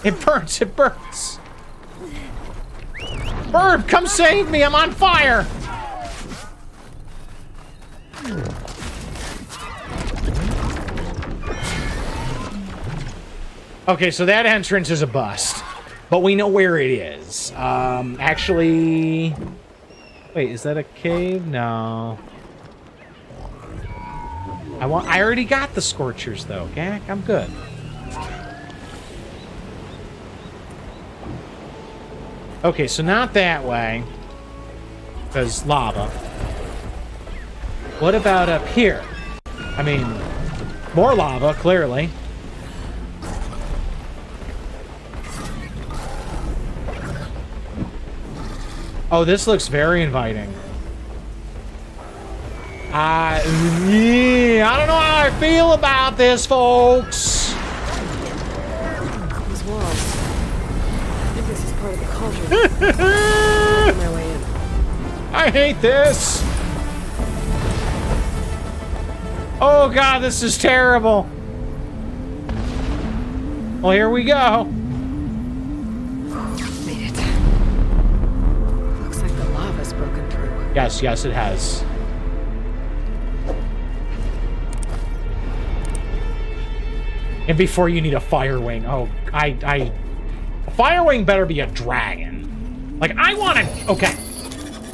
It burns, it burns. Burb, come save me, I'm on fire. Okay, so that entrance is a bust, but we know where it is. Actually, wait, is that a cave? No. I already got the Scorchers though, Gak. I'm good. Okay, so not that way, because lava. What about up here? I mean, more lava, clearly. Oh, this looks very inviting. I don't know how I feel about this, folks. These walls. I think this is part of the cauldron. On my way in. I hate this. Oh god, this is terrible. Well, here we go. Made it. Looks like the lava's broken through. Yes, yes, it has. And before you need a fire wing. Oh, a fire wing better be a dragon. Like, I want to... Okay.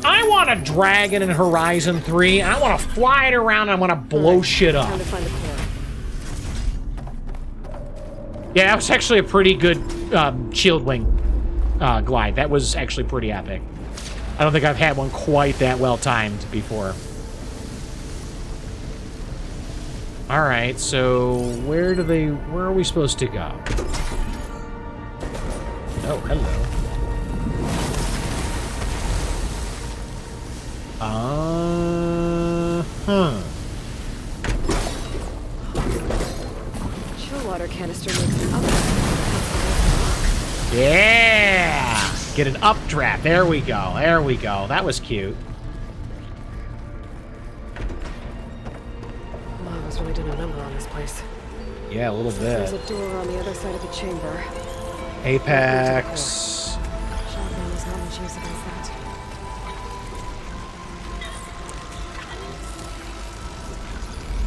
I want a dragon in Horizon 3. I want to fly it around and I want to blow shit up. Time to find the core. Yeah, that was actually a pretty good shield wing glide. That was actually pretty epic. I don't think I've had one quite that well timed before. All right, so where are we supposed to go? Oh, hello. Chill water canister makes an up. Yeah! Get an updraft. There we go. There we go. That was cute. Lava's really done a number on this place. Yeah, a little There's bit. a door on the other side of the chamber. Apex. Shotgun is not much use against that.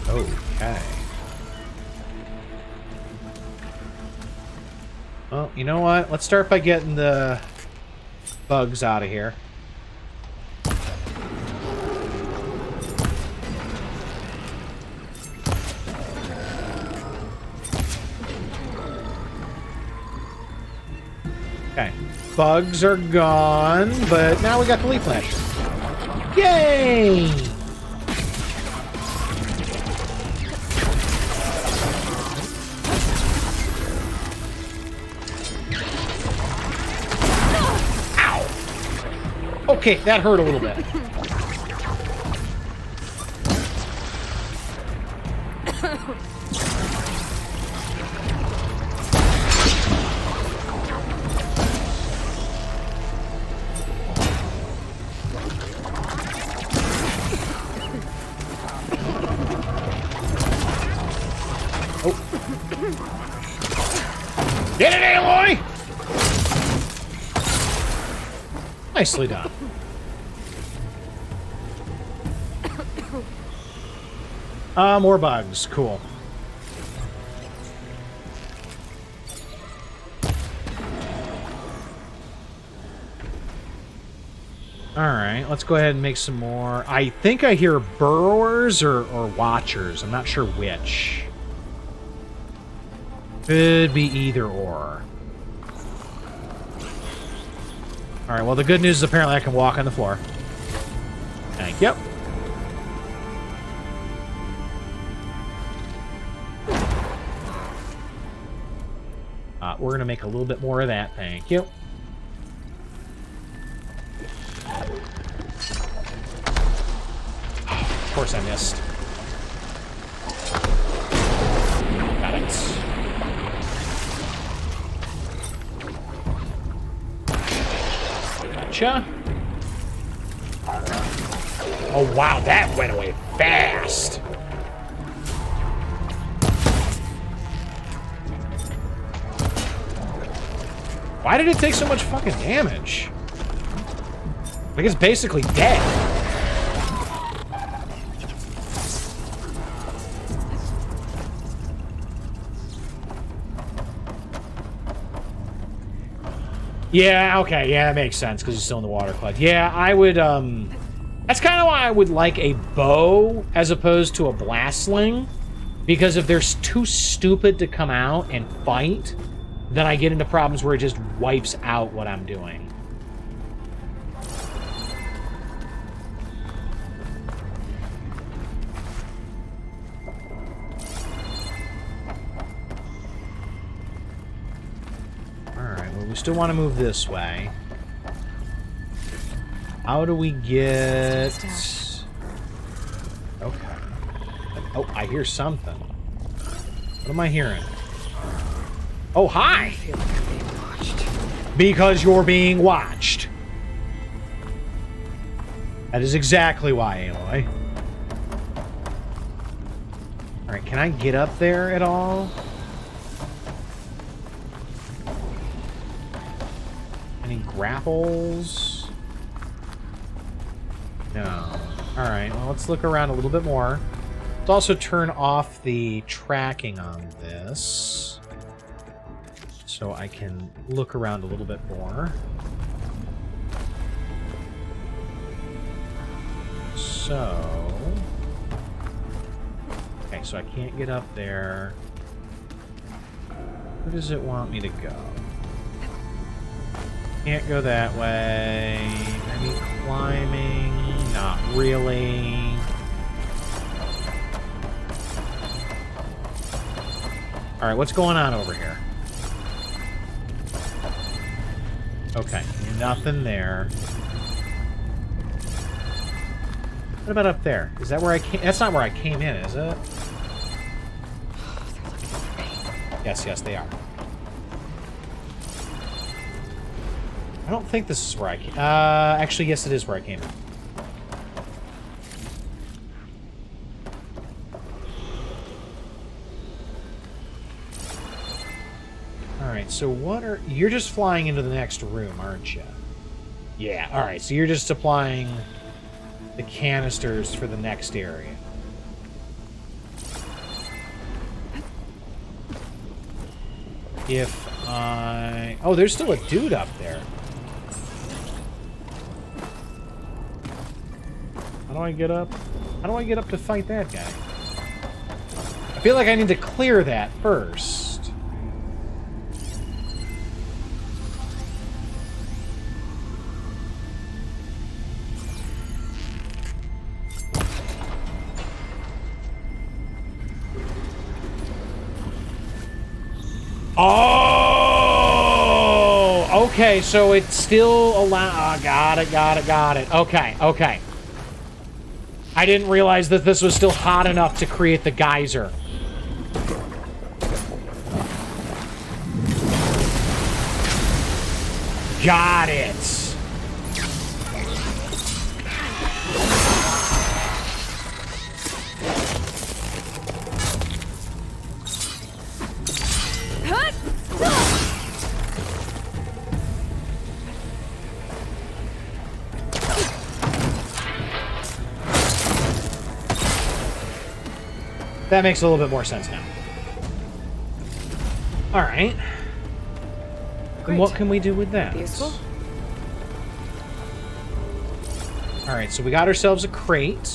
Okay. Well, you know what? Let's start by getting the bugs out of here. Okay. Bugs are gone, but now we got the leaf flasher. Yay! Okay, that hurt a little bit. Oh. Get it, Aloy! Nicely done. More bugs. Cool. Alright, let's go ahead and make some more. I think I hear burrowers or watchers. I'm not sure which. Could be either or. Alright, well the good news is apparently I can walk on the floor. Thank you. We're going to make a little bit more of that. Thank you. Of course I missed. Got it. Gotcha. Oh, wow. That went away fast. Why did it take so much fucking damage? Like, it's basically dead. Yeah, okay, yeah, that makes sense, because he's still in the water cloud. Yeah, I would, that's kind of why I would like a bow as opposed to a blast sling. Because if they're too stupid to come out and fight, then I get into problems where it just wipes out what I'm doing. Alright, well, we still want to move this way. How do we get... Okay. Oh, I hear something. What am I hearing? Oh, hi! I feel like I'm being watched. Because you're being watched. That is exactly why, Aloy. Alright, can I get up there at all? grapples? No. Alright, well, let's look around a little bit more. Let's also turn off the tracking on this, so I can look around a little bit more. So... okay, so I can't get up there. Where does it want me to go? Can't go that way. Any climbing? Not really. Alright, what's going on over here? Okay, nothing there. What about up there? Is that where I came? That's not where I came in, is it? Yes, they are. I don't think this is where I came. Actually, yes, it is where I came in. Alright, so what are... you're just flying into the next room, aren't you? Yeah, alright, so you're just supplying the canisters for the next area. If I... oh, there's still a dude up there. How do I get up? How do I get up to fight that guy? I feel like I need to clear that first. Oh! Okay, so it's still allowed... oh, got it. Okay. I didn't realize that this was still hot enough to create the geyser. Got it. That makes a little bit more sense now. Alright. And what can we do with that? Useful. Alright, so we got ourselves a crate.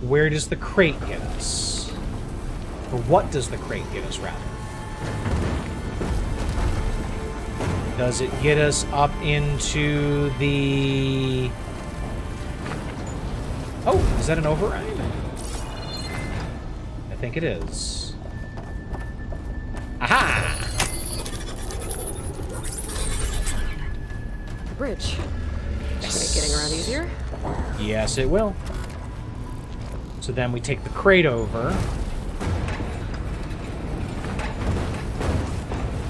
Where does the crate get us? Or what does the crate get us, rather? Does it get us up into the... oh, is that an override? I think it is. Aha! Bridge. Should make getting around easier? Yes, it will. So then we take the crate over.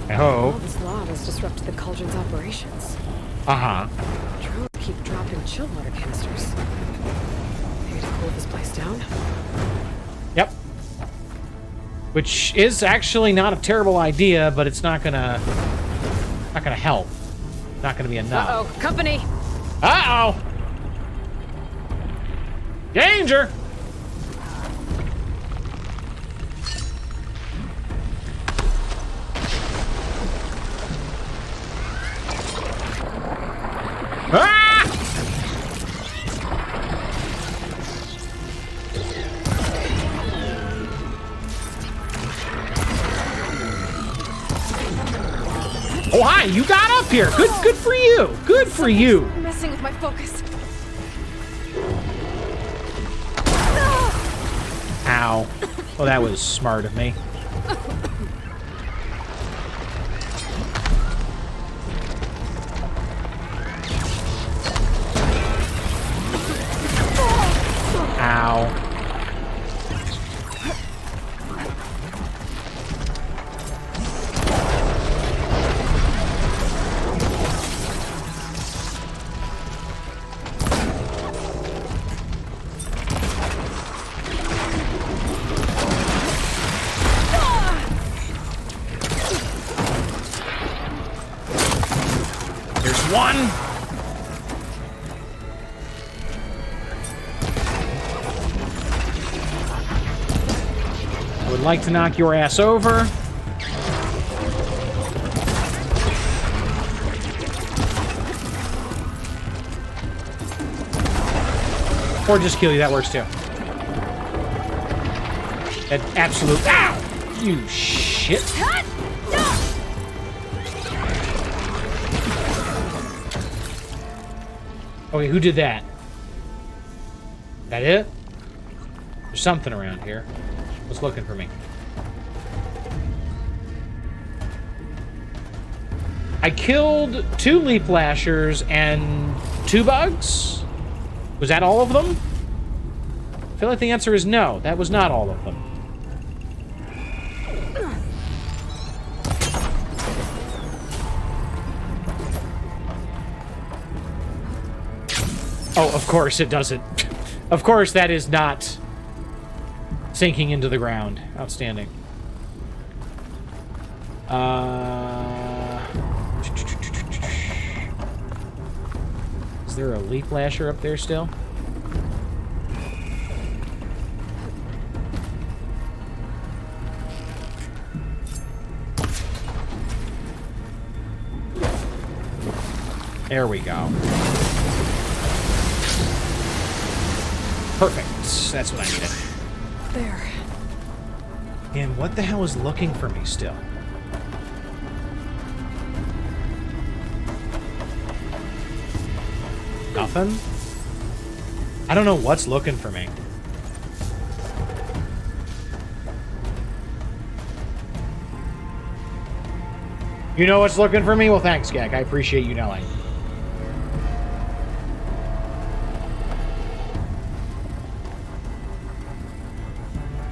I All hope. this lava has disrupted the Cauldron's operations. Uh-huh. Drones keep dropping chill water canisters. Maybe to cool this place down? Yep. Which is actually not a terrible idea, but it's not gonna help. Not gonna be enough. Uh-oh, company! Uh-oh! Danger! Ah! Oh, hi, you got up here. Good for you. Good for you. You're messing with my focus. Ow. Well, that was smart of me. Ow. like to knock your ass over. Or just kill you, that works too. An absolute... Ow! You shit. Okay, who did that? That it? There's something around here. What's looking for me? I killed 2 leap lashers and 2 bugs? Was that all of them? I feel like the answer is no. That was not all of them. Oh, of course it doesn't. Of course that is not sinking into the ground. Outstanding. Is there a leaf lasher up there still? There we go. Perfect. That's what I needed. There. And what the hell is looking for me still? Nothing? I don't know what's looking for me. You know what's looking for me? Well, thanks, Gak. I appreciate you knowing.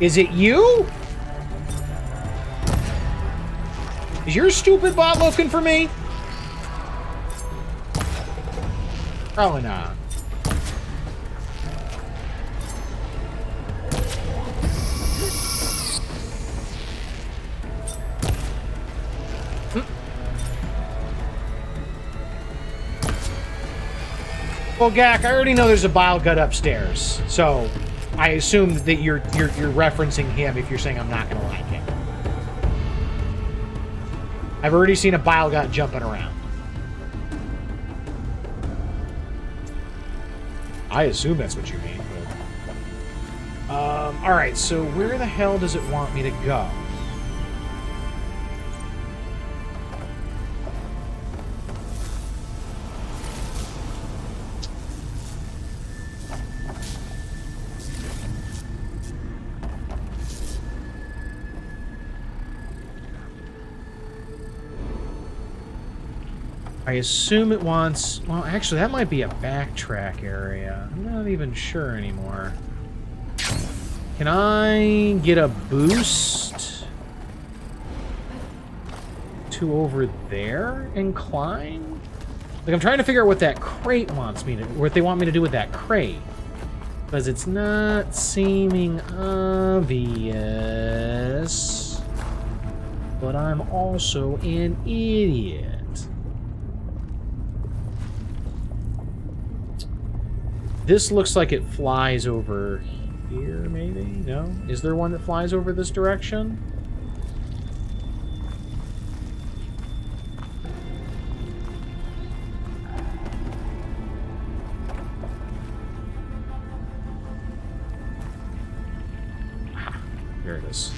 Is it you? Is your stupid bot looking for me? Probably not. Well, Gak, I already know there's a bile gut upstairs, so I assume that you're referencing him if you're saying I'm not gonna like him. I've already seen a bile gut jumping around. I assume that's what you mean. But... all right. So where the hell does it want me to go? I assume it wants... Well, actually, that might be a backtrack area. I'm not even sure anymore. Can I get a boost to over there and climb? Like, I'm trying to figure out what that crate wants me to... What they want me to do with that crate. Because it's not seeming obvious. But I'm also an idiot. This looks like it flies over here, maybe? No? Is there one that flies over this direction? Ah, there it is.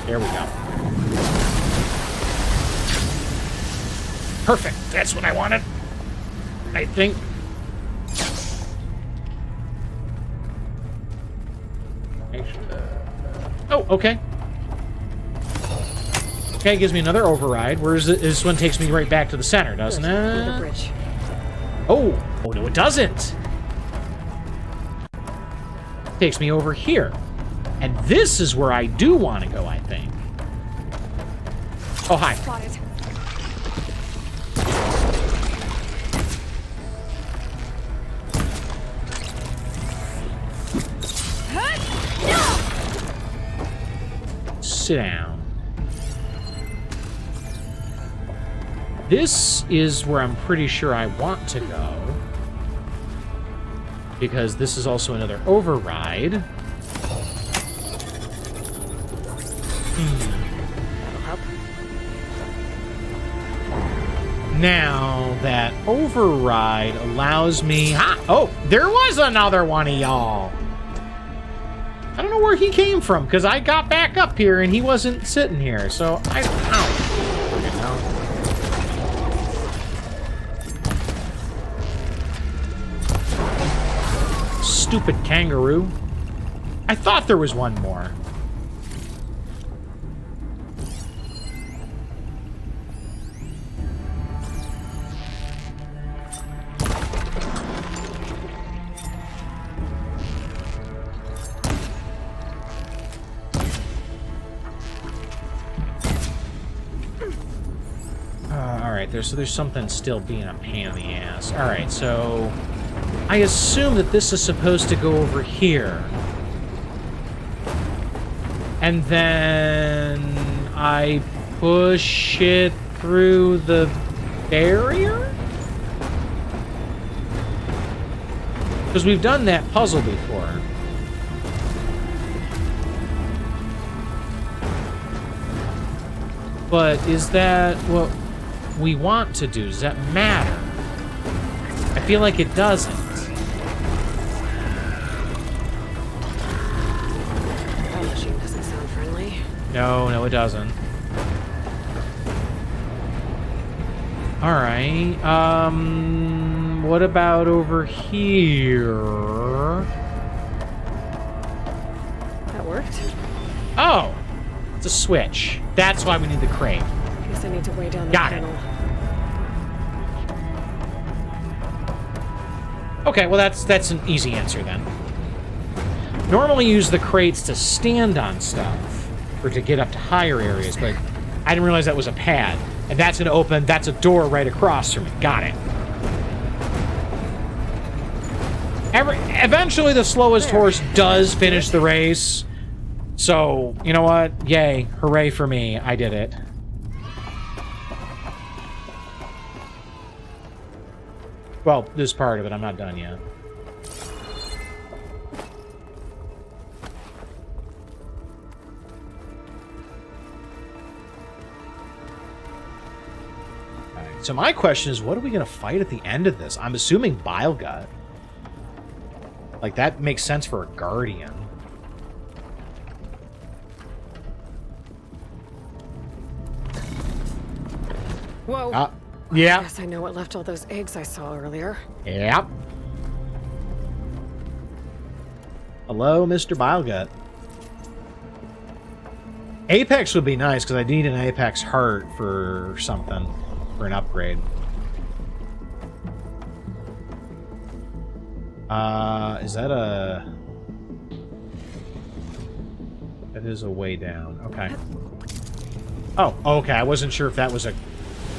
There we go. Perfect. That's what I wanted. I think. Oh, okay. Okay, it gives me another override. Where's it? This one takes me right back to the center, doesn't it? The bridge. Oh, oh no, it doesn't. Takes me over here, and this is where I do want to go. I think. Oh, hi. Spotted. Sit down. This is where I'm pretty sure I want to go. because this is also another override. That'll help. Now, that override allows me... Oh, there was another one of y'all. I don't know where he came from, because I got back up here and he wasn't sitting here, so I don't know. Stupid kangaroo. I thought there was one more. There's something still being a pain in the ass. Alright, so I assume that this is supposed to go over here. And then I push it through the barrier? Because we've done that puzzle before. But is that what we want to do? Does that matter? I feel like it doesn't. That machine doesn't sound friendly. No, it doesn't. Alright, what about over here? That worked? Oh! It's a switch. That's why we need the crate. Guess I need to weigh down the Got it. panel. Okay, well that's an easy answer then. Normally use the crates to stand on stuff, or to get up to higher areas, but I didn't realize that was a pad. And that's gonna open, that's a door right across from me. Got it. Eventually the slowest horse does finish the race. So, you know what? Yay. Hooray for me. I did it. Well, this part of it, I'm not done yet. Alright, so my question is, what are we going to fight at the end of this? I'm assuming Bile Gut. Like, that makes sense for a Guardian. Whoa. Yeah. Guess I know what left all those eggs I saw earlier. Yep. Hello, Mr. Bilegut. Apex would be nice, because I need an Apex heart for something. For an upgrade. Is that a... That is a way down. Okay. Oh, okay. I wasn't sure if that was a...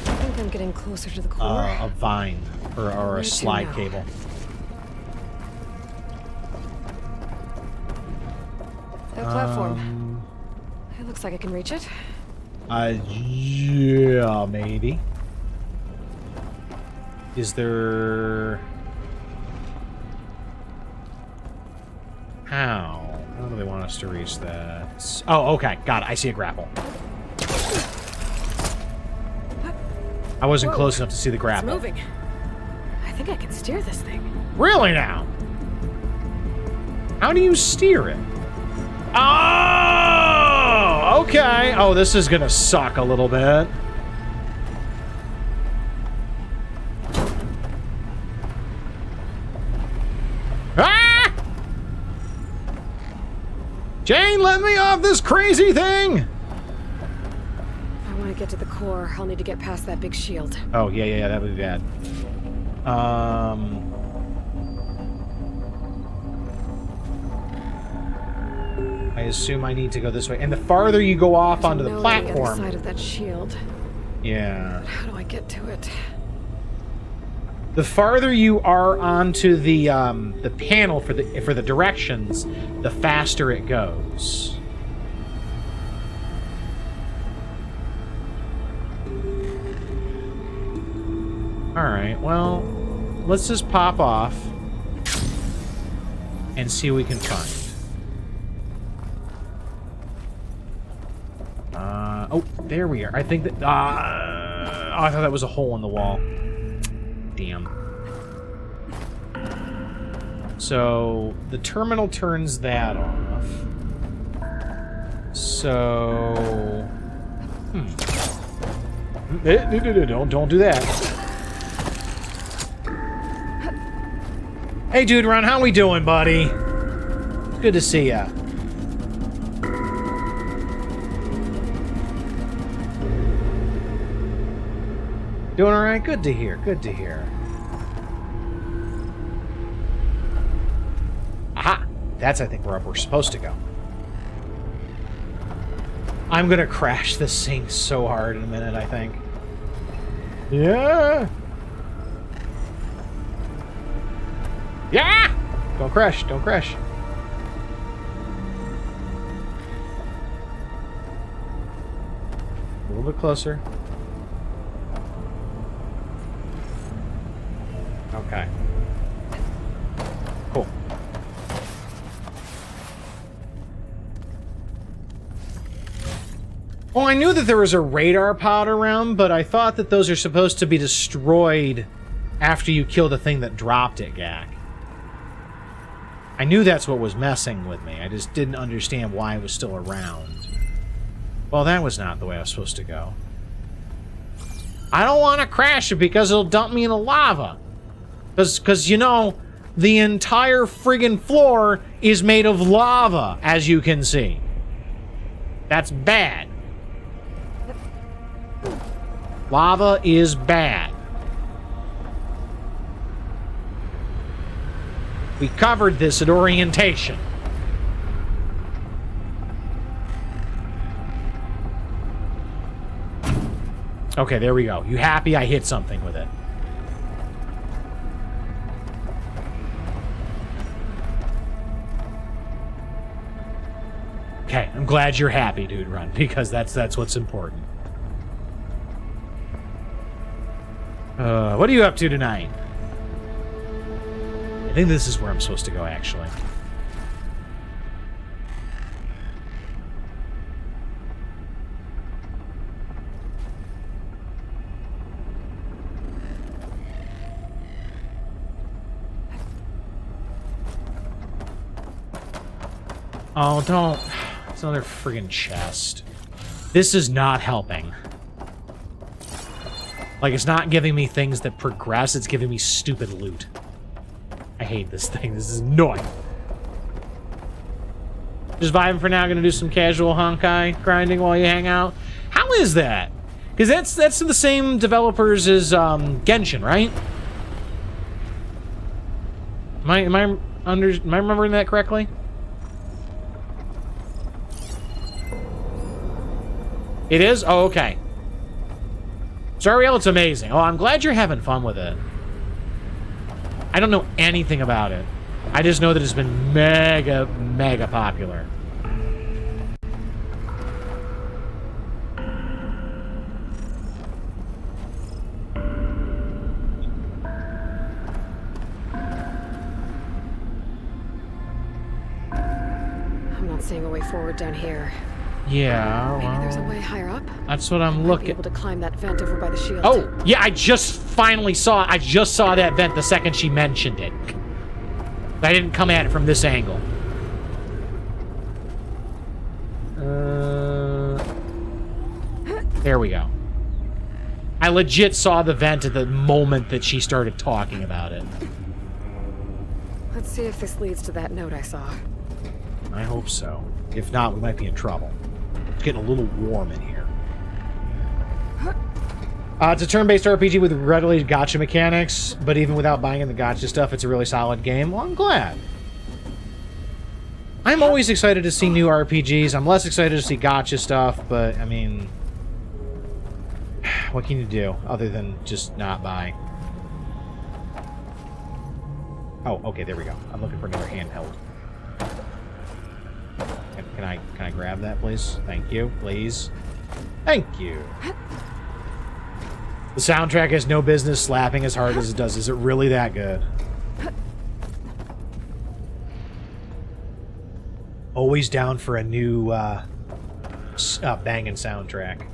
I think I'm getting closer to the core. A vine or a slide cable. That platform. It looks like I can reach it. Yeah, maybe. Is there... How do they want us to reach that? Oh, okay. Got it. I see a grapple. I wasn't close enough to see the grapple. It's moving. I think I can steer this thing. Really now? How do you steer it? Oh! Okay. Oh, this is gonna suck a little bit. Ah! Jane, let me off this crazy thing! I want to get to the core. I'll need to get past that big shield. Oh, yeah, that would be bad. I assume I need to go this way. And the farther you go off onto the platform... The other side of that shield. Yeah. How do I get to it? The farther you are onto the panel for the directions, the faster it goes. All right. Well, let's just pop off. and see what we can find. Oh, there we are. I think that... oh, I thought that was a hole in the wall. Damn. So, the terminal turns that off. So... Don't do that. Hey, dude, Ron, how we doing, buddy? Good to see ya. Doing all right? Good to hear. Good to hear. Aha! That's, I think, where we're supposed to go. I'm gonna crash this thing so hard in a minute, I think. Yeah! Yeah! Don't crash, don't crash. A little bit closer. Okay. Cool. Well, I knew that there was a radar pod around, but I thought that those are supposed to be destroyed after you kill the thing that dropped it, Gak. I knew that's what was messing with me. I just didn't understand why it was still around. Well, that was not the way I was supposed to go. I don't want to crash it because it'll dump me in the lava. Because, you know, the entire friggin' floor is made of lava, as you can see. That's bad. Lava is bad. We covered this at orientation. Okay, there we go. You happy I hit something with it? Okay, I'm glad you're happy, dude, Run, because that's what's important. What are you up to tonight? I think this is where I'm supposed to go, actually. Oh, don't. It's another friggin' chest. This is not helping. Like, it's not giving me things that progress, it's giving me stupid loot. I hate this thing. This is annoying. Just vibing for now. Gonna do some casual honkai grinding while you hang out. How is that? Because that's the same developers as Genshin, right? Am I remembering that correctly? It is? Oh, okay. Zariel, it's amazing. Oh, I'm glad you're having fun with it. I don't know anything about it. I just know that it's been mega, mega popular. I'm not seeing a way forward down here. Yeah, well, maybe there's a way higher up. That's what I'm Be looking. able to climb that vent over by the shield. Oh, yeah, I just finally saw it. I just saw that vent the second she mentioned it. I didn't come at it from this angle. There we go. I legit saw the vent at the moment that she started talking about it. Let's see if this leads to that note I saw. I hope so. If not, we might be in trouble. It's getting a little warm in here. It's a turn-based RPG with readily gacha mechanics, but even without buying in the gacha stuff, it's a really solid game. Well, I'm glad. I'm always excited to see new RPGs. I'm less excited to see gacha stuff, but, I mean... what can you do other than just not buy? Oh, okay, there we go. I'm looking for another handheld. Can I grab that, please? Thank you, please. Thank you. The soundtrack has no business slapping as hard as it does. Is it really that good? Always down for a new banging soundtrack.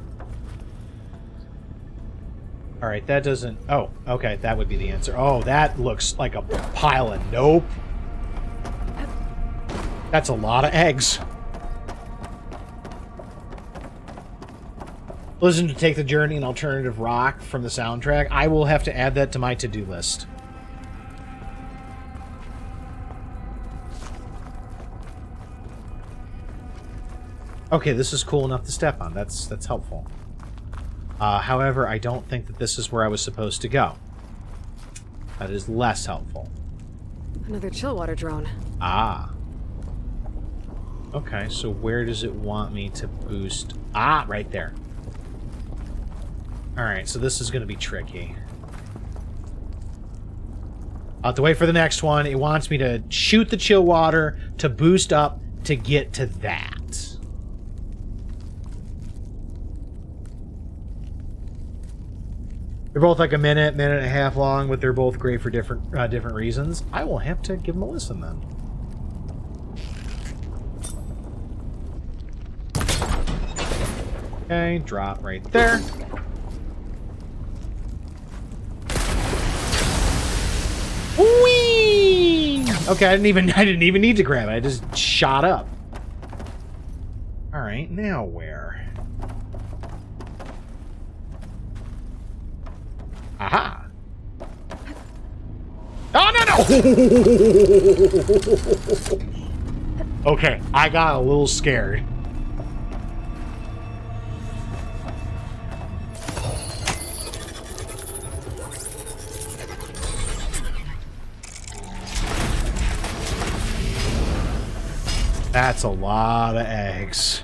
Alright, that doesn't... Oh, okay, that would be the answer. Oh, that looks like a pile of nope. That's a lot of eggs. Listen to Take the Journey, an alternative rock from the soundtrack. I will have to add that to my to-do list. Okay, this is cool enough to step on. That's helpful. However, I don't think that this is where I was supposed to go. That is less helpful. Another chillwater drone. Ah. Okay, so where does it want me to boost? Ah, right there. Alright, so this is going to be tricky. I'll have to wait for the next one. It wants me to shoot the chill water to boost up to get to that. They're both like a minute and a half long, but they're both great for different reasons. I will have to give them a listen then. Okay, drop right there. Whee! Okay, I didn't even need to grab it. I just shot up. All right, now where? Aha! Oh, no! Okay, I got a little scared. That's a lot of eggs.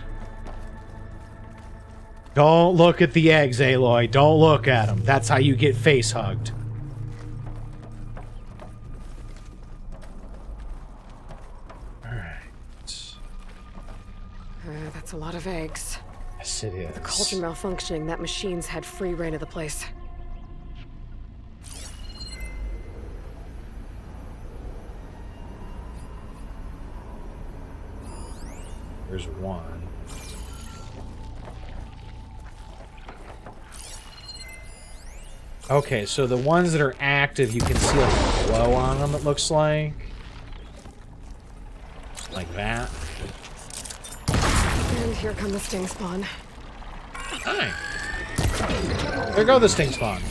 Don't look at the eggs, Aloy. Don't look at them. That's how you get face hugged. Alright. That's a lot of eggs. Yes, it is. The Cauldron malfunctioning, that machine's had free reign of the place. There's one. Okay, so the ones that are active, you can see like a glow on them, it looks like. Like that. And here come the sting spawn. Hi. There go the sting spawn.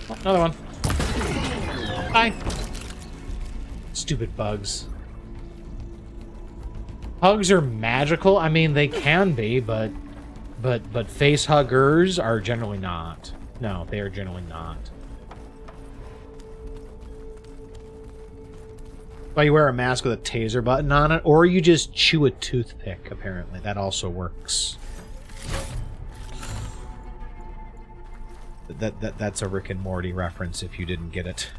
Oh, another one. Hi. Stupid bugs. Hugs are magical. I mean, they can be, but face huggers are generally not. No, they are generally not. Well, you wear a mask with a taser button on it, or you just chew a toothpick, apparently. That also works. That's a Rick and Morty reference if you didn't get it.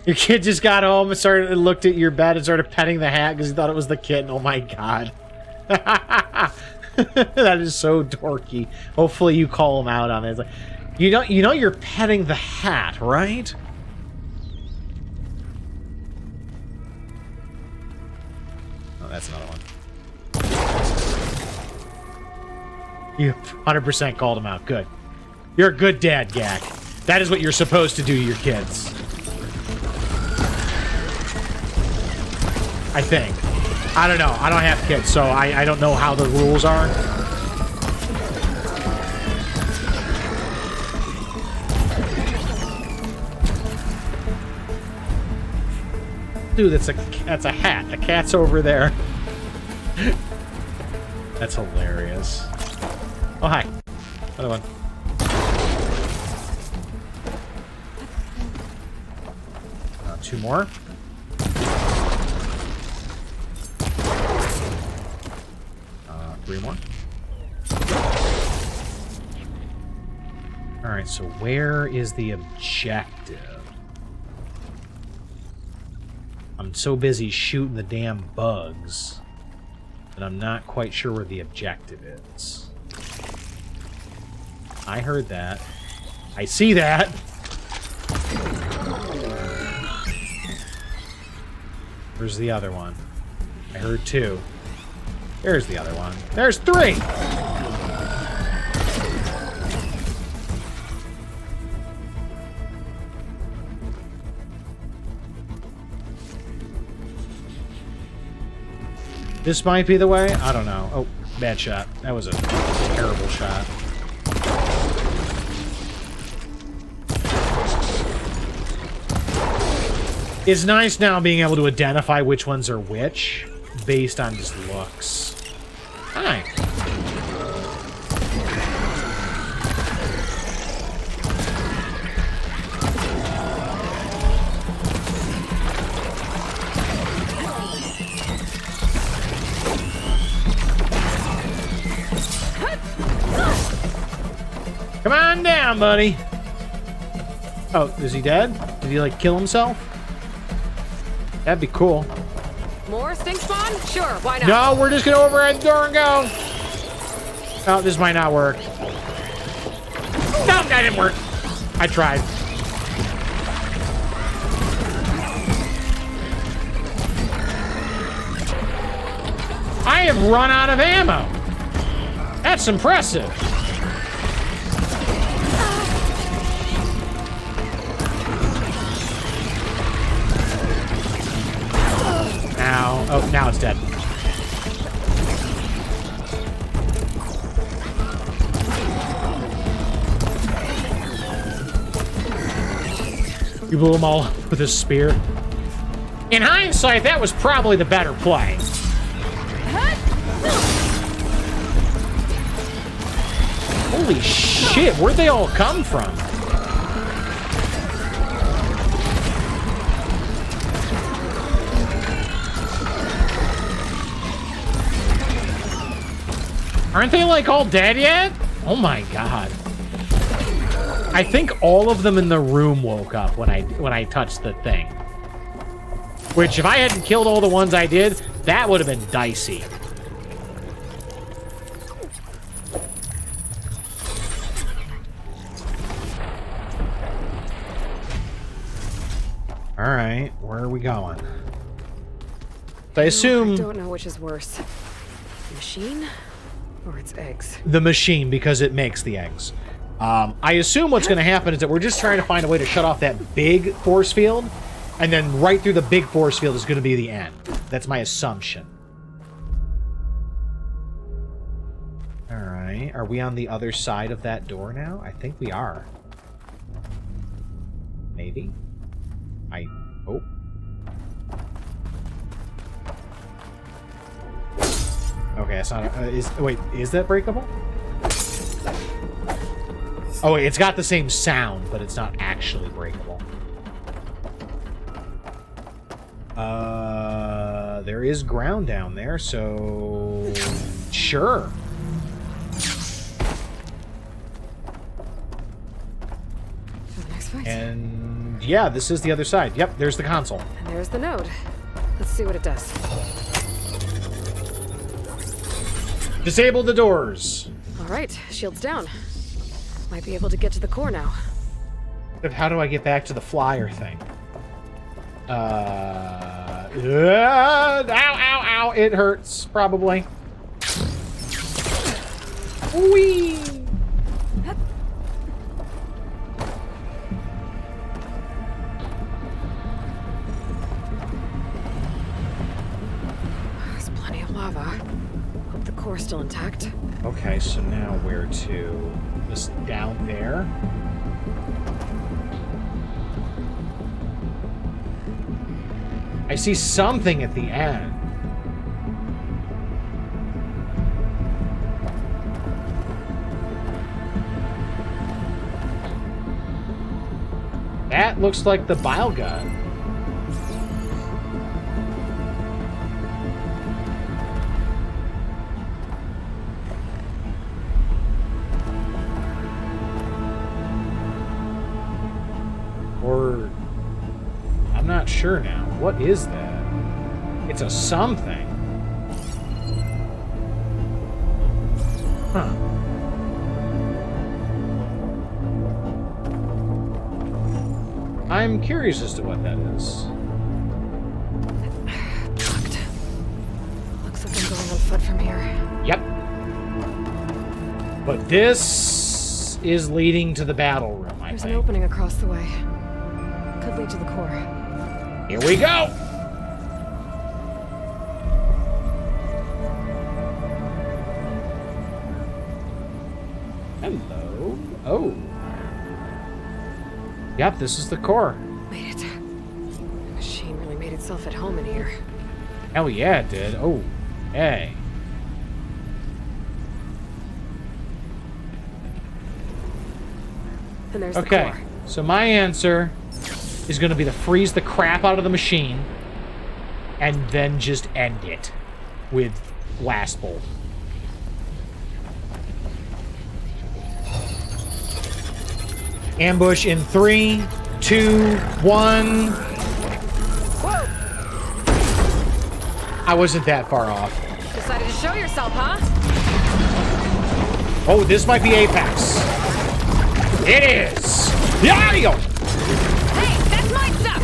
Your kid just got home and looked at your bed and started petting the hat because he thought it was the kitten. Oh my god. That is so dorky. Hopefully you call him out on it. It's like, you know you're petting the hat, right? Oh, that's another one. You 100% called him out. Good. You're a good dad, Gak. That is what you're supposed to do to your kids. I think. I don't know. I don't have kids, so I don't know how the rules are. Dude, that's a hat. The cat's over there. That's hilarious. Oh, hi. Another one. Two more. Three more. Alright, so where is the objective? I'm so busy shooting the damn bugs that I'm not quite sure where the objective is. I heard that. I see that. Where's the other one? I heard 2. There's the other one. There's 3! This might be the way? I don't know. Oh, bad shot. That was a terrible shot. It's nice now being able to identify which ones are which based on just looks. Hi. Come on down, buddy. Oh, is he dead? Did he, like, kill himself? That'd be cool. More stink spawn? Sure, why not? No, we're just gonna override the door and go. Oh, this might not work. No, that didn't work. I tried. I have run out of ammo. That's impressive. Ow. Oh, now it's dead. You blew them all with a spear. In hindsight, that was probably the better play. Holy shit, where'd they all come from? Aren't they, like, all dead yet? Oh my god. I think all of them in the room woke up when I touched the thing. Which, if I hadn't killed all the ones I did, that would have been dicey. Alright, where are we going? So I assume... I don't know which is worse. The machine or its eggs? The machine, because it makes the eggs. I assume what's going to happen is that we're just trying to find a way to shut off that big force field, and then right through the big force field is going to be the end. That's my assumption. Alright, are we on the other side of that door now? I think we are. Maybe? Oh. Okay, it's not... wait, is that breakable? Oh, wait, it's got the same sound, but it's not actually breakable. There is ground down there, so... Sure. The next fight. And... yeah, this is the other side. Yep, there's the console. And there's the node. Let's see what it does. Disable the doors. All right, shield's down. Might be able to get to the core now. But how do I get back to the flyer thing? Ow, ow, ow. It hurts, probably. Whee! There's plenty of lava. Hope the core's still intact. Okay, so now where to? Just down there? I see something at the end. That looks like the bile gun. Or... I'm not sure now. What is that? It's a something. Huh. I'm curious as to what that is. Blocked. Looks like I'm going on foot from here. Yep. But this is leading to the battle room, I There's think. an opening across the way. Could lead to the core. Here we go! Hello. Oh. Yep, this is the core. Made it. The machine really made itself at home in here. Hell yeah, it did. Oh, hey. And there's the Okay, core. so my answer is going to be to freeze the crap out of the machine and then just end it with Blast Bolt. Ambush in 3, 2, 1. Whoa! I wasn't that far off. Decided to show yourself, huh? Oh, this might be Apex. It is. Yayo! Hey, that's my stuff!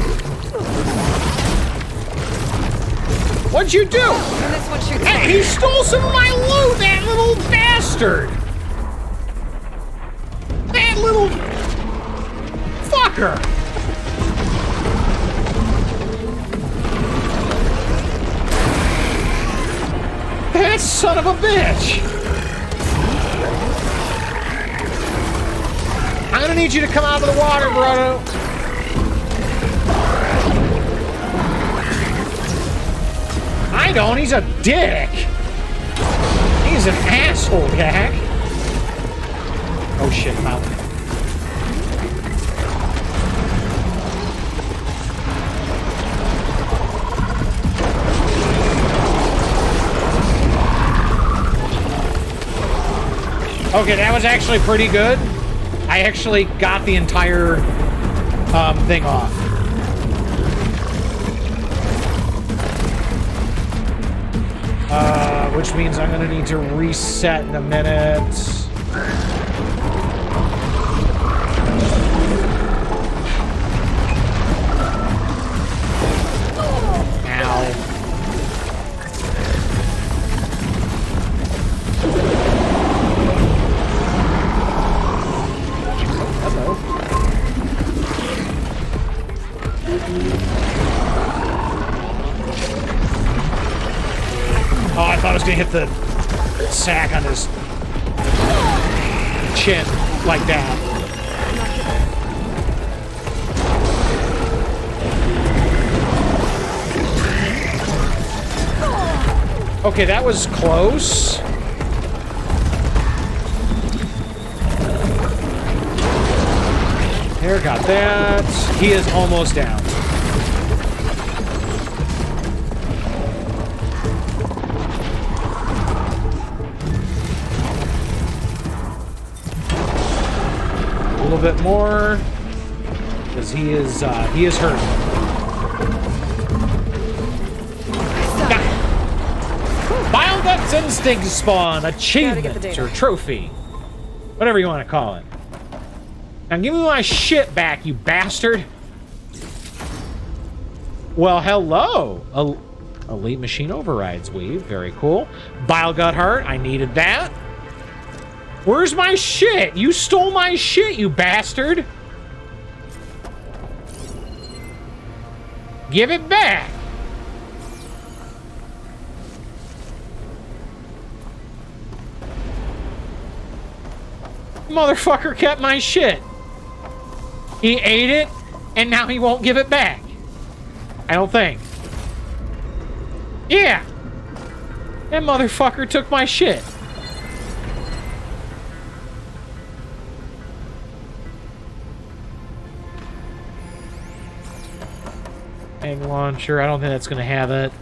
What'd you do? And this one shoots Hey, he stole some of my loot, that little bastard! That little fucker! That son of a bitch! I'm gonna need you to come out of the water, Bruno. I don't, he's a dick! He's an asshole, Jack! Oh shit, mountain. Okay, that was actually pretty good. I actually got the entire thing off. Which means I'm gonna need to reset in a minute. Oh, I thought I was gonna hit the sack on his chin like that. Okay, that was close. There, got that. He is almost down. A little bit more, because he is hurt. Bile Guts Instinct Spawn achievement or trophy, whatever you want to call it. Now give me my shit back, you bastard. Well, hello. Elite Machine Overrides weave, very cool. Bile Gut Heart, I needed that. Where's my shit? You stole my shit, you bastard! Give it back! Motherfucker kept my shit. He ate it, and now he won't give it back. I don't think. Yeah! That motherfucker took my shit. Egg launcher, I don't think that's gonna have it.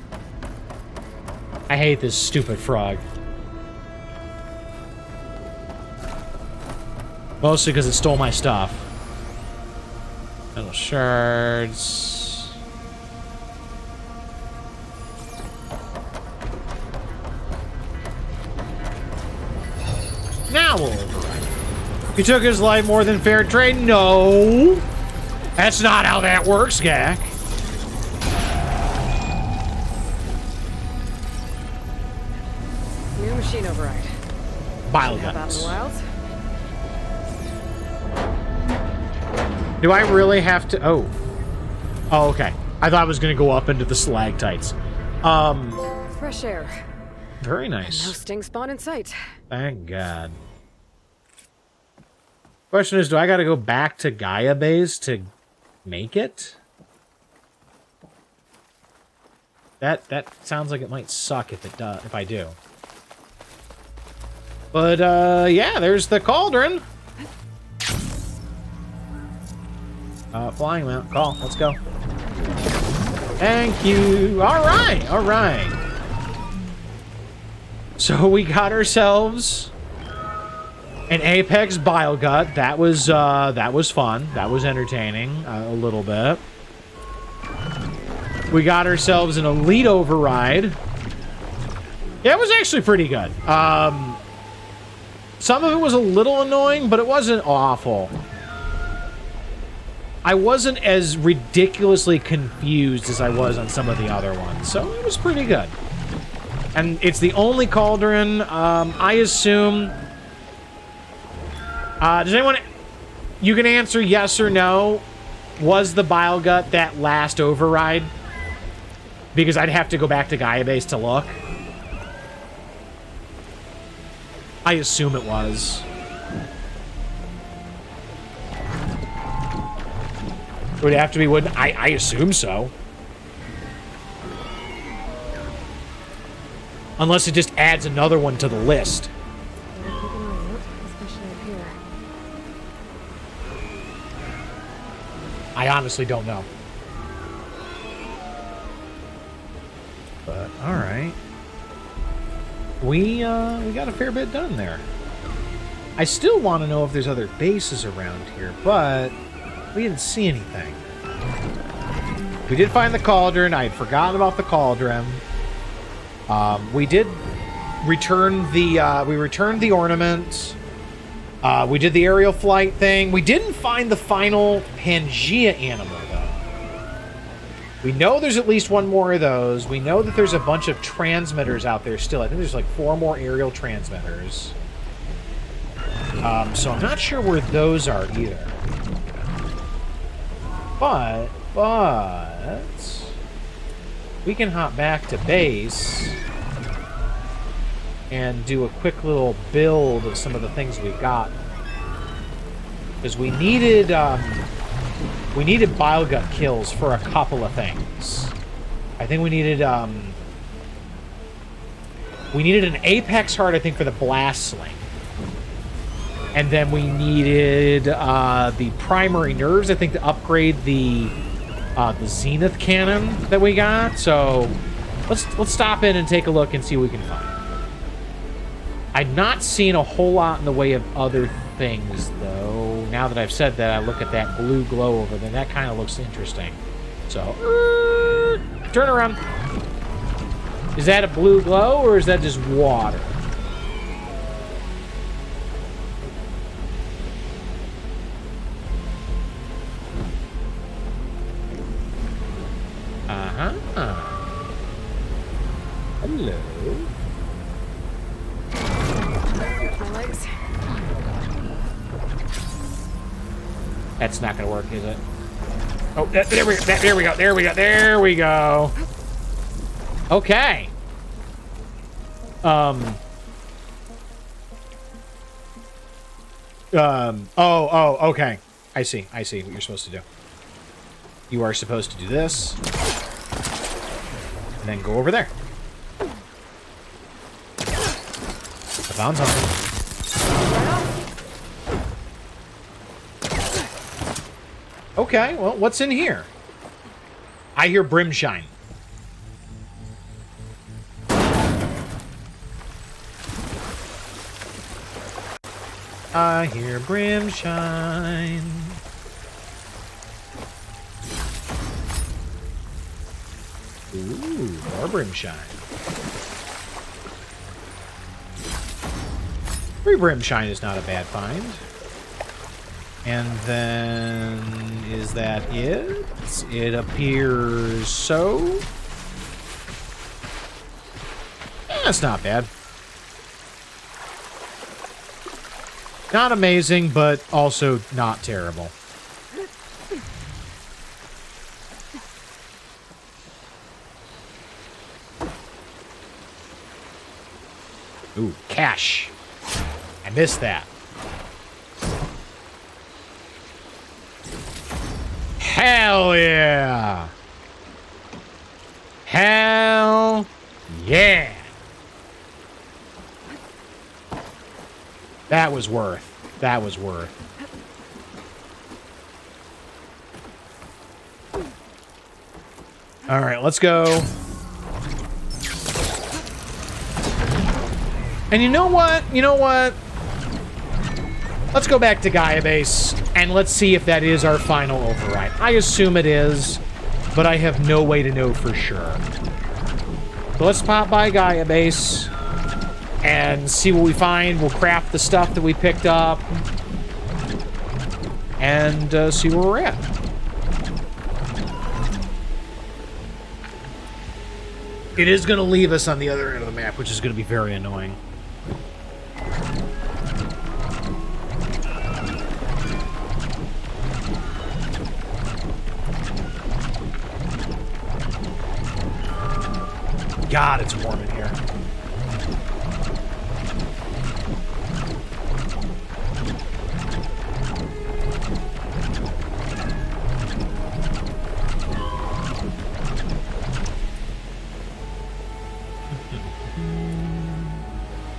I hate this stupid frog. Mostly because it stole my stuff. Metal shards. Now we'll override. You took his life more than fair trade? No. That's not how that works, Gak. New machine override. Bile Should have out in the guns. wilds. Do I really have to? Oh. Oh, okay. I thought I was going to go up into the stalactites. Fresh air. Very No nice. sting spawn in sight. Thank God. Question is, do I got to go back to Gaia Base to make it? That sounds like it might suck if it does, if I do. But yeah, there's the Cauldron. Flying mount, call. Let's go. Thank you. All right, all right. So we got ourselves an Apex Bile Gut. That was fun. That was entertaining a little bit. We got ourselves an Elite Override. Yeah, it was actually pretty good. Some of it was a little annoying, but it wasn't awful. I wasn't as ridiculously confused as I was on some of the other ones, so it was pretty good. And it's the only Cauldron. I assume... does anyone... You can answer yes or no. Was the Bile Gut that last override? Because I'd have to go back to Gaia Base to look. I assume it was. Would it have to be wooden? I assume so. Unless it just adds another one to the list. Keep an eye out, especially up here. I honestly don't know. But all right, we got a fair bit done there. I still want to know if there's other bases around here, but we didn't see anything. We did find the Cauldron. I had forgotten about the Cauldron. We did return the we returned the ornament. We did the aerial flight thing. We didn't find the final Pangea animal, though. We know there's at least one more of those. We know that there's a bunch of transmitters out there still. I think there's like 4 more aerial transmitters. So I'm not sure where those are either. But we can hop back to base and do a quick little build of some of the things we've got. Because we needed Bile Gut kills for a couple of things. I think we needed an Apex Heart, I think, for the Blast Sling. And then we needed the primary nerves, I think, to upgrade the Zenith cannon that we got. So let's stop in and take a look and see what we can find. I've not seen a whole lot in the way of other things, though. Now that I've said that, I look at that blue glow over there. That kind of looks interesting. So, turn around. Is that a blue glow, or is that just water? Hello. My legs. That's not gonna work, is it? Oh, there we go. Okay. Oh, okay. I see what you're supposed to do. You are supposed to do this. And then go over there. I found something. Okay, well, what's in here? I hear Brimshine. I hear Brimshine. Ooh, more Brimshine. 3 Brimshine is not a bad find. And then, is that it? It appears so. That's not bad. Not amazing, but also not terrible. Ooh, cash. I missed that. Hell yeah! Hell yeah! That was worth. That was worth. All right, let's go. And you know what? You know what? Let's go back to Gaia Base, and let's see if that is our final override. I assume it is, but I have no way to know for sure. So let's pop by Gaia Base and see what we find. We'll craft the stuff that we picked up and see where we're at. It is going to leave us on the other end of the map, which is going to be very annoying. God, it's warm in here.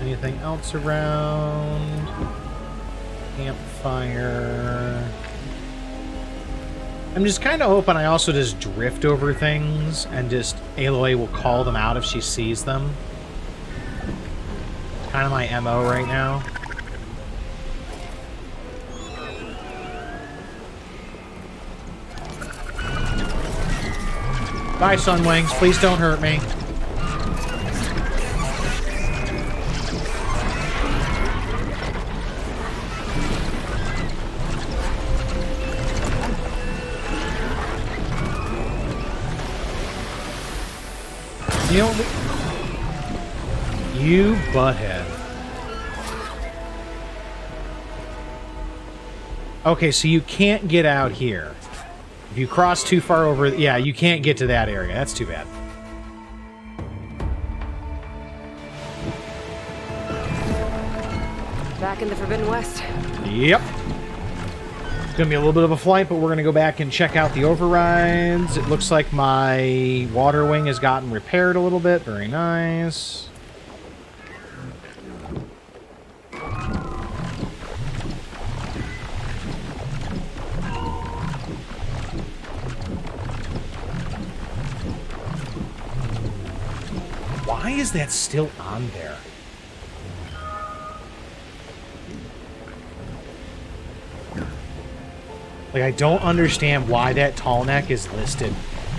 Anything else around? Campfire. I'm just kind of hoping I also just drift over things and just Aloy will call them out if she sees them. Kind of my MO right now. Bye, Sunwings. Please don't hurt me. You butthead. Okay, so you can't get out here. If you cross too far over... Yeah, you can't get to that area. That's too bad. Back in the Forbidden West. Yep. It's going to be a little bit of a flight, but we're going to go back and check out the overrides. It looks like my water wing has gotten repaired a little bit. Very nice. Why is that still on there? Like, I don't understand why that tall neck is listed.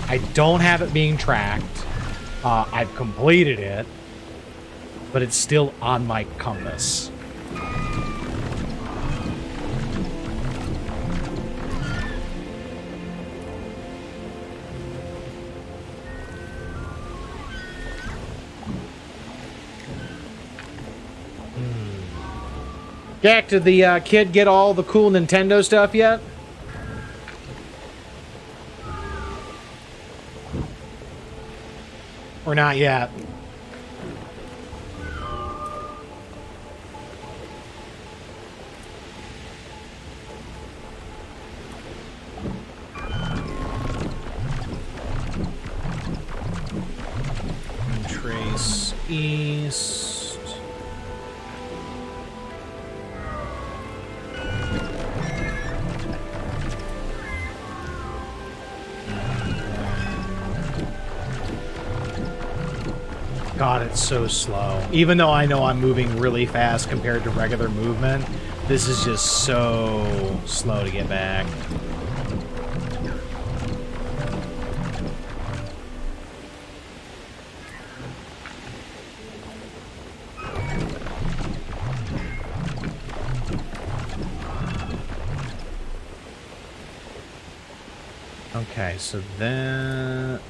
I don't have it being tracked. I've completed it, but it's still on my compass. Jack, did the kid get all the cool Nintendo stuff yet? Or not yet? Trace east. God, it's so slow. Even though I know I'm moving really fast compared to regular movement, this is just so slow to get back. Okay, so that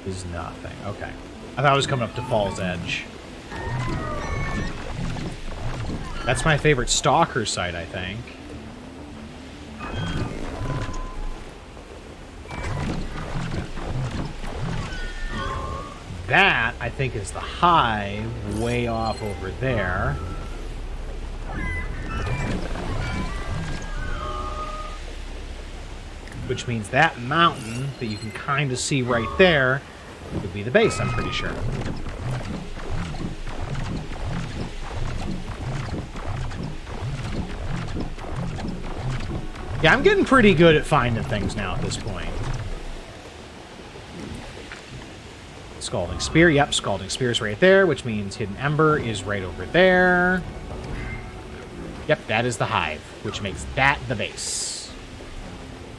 is nothing. Okay. I thought I was coming up to Fall's Edge. That's my favorite stalker site, I think. That, I think, is the hive way off over there. Which means that mountain that you can kind of see right there would be the base, I'm pretty sure. Yeah, I'm getting pretty good at finding things now at this point. Scalding Spear, yep, Scalding Spear is right there, which means Hidden Ember is right over there. Yep, that is the hive, which makes that the base.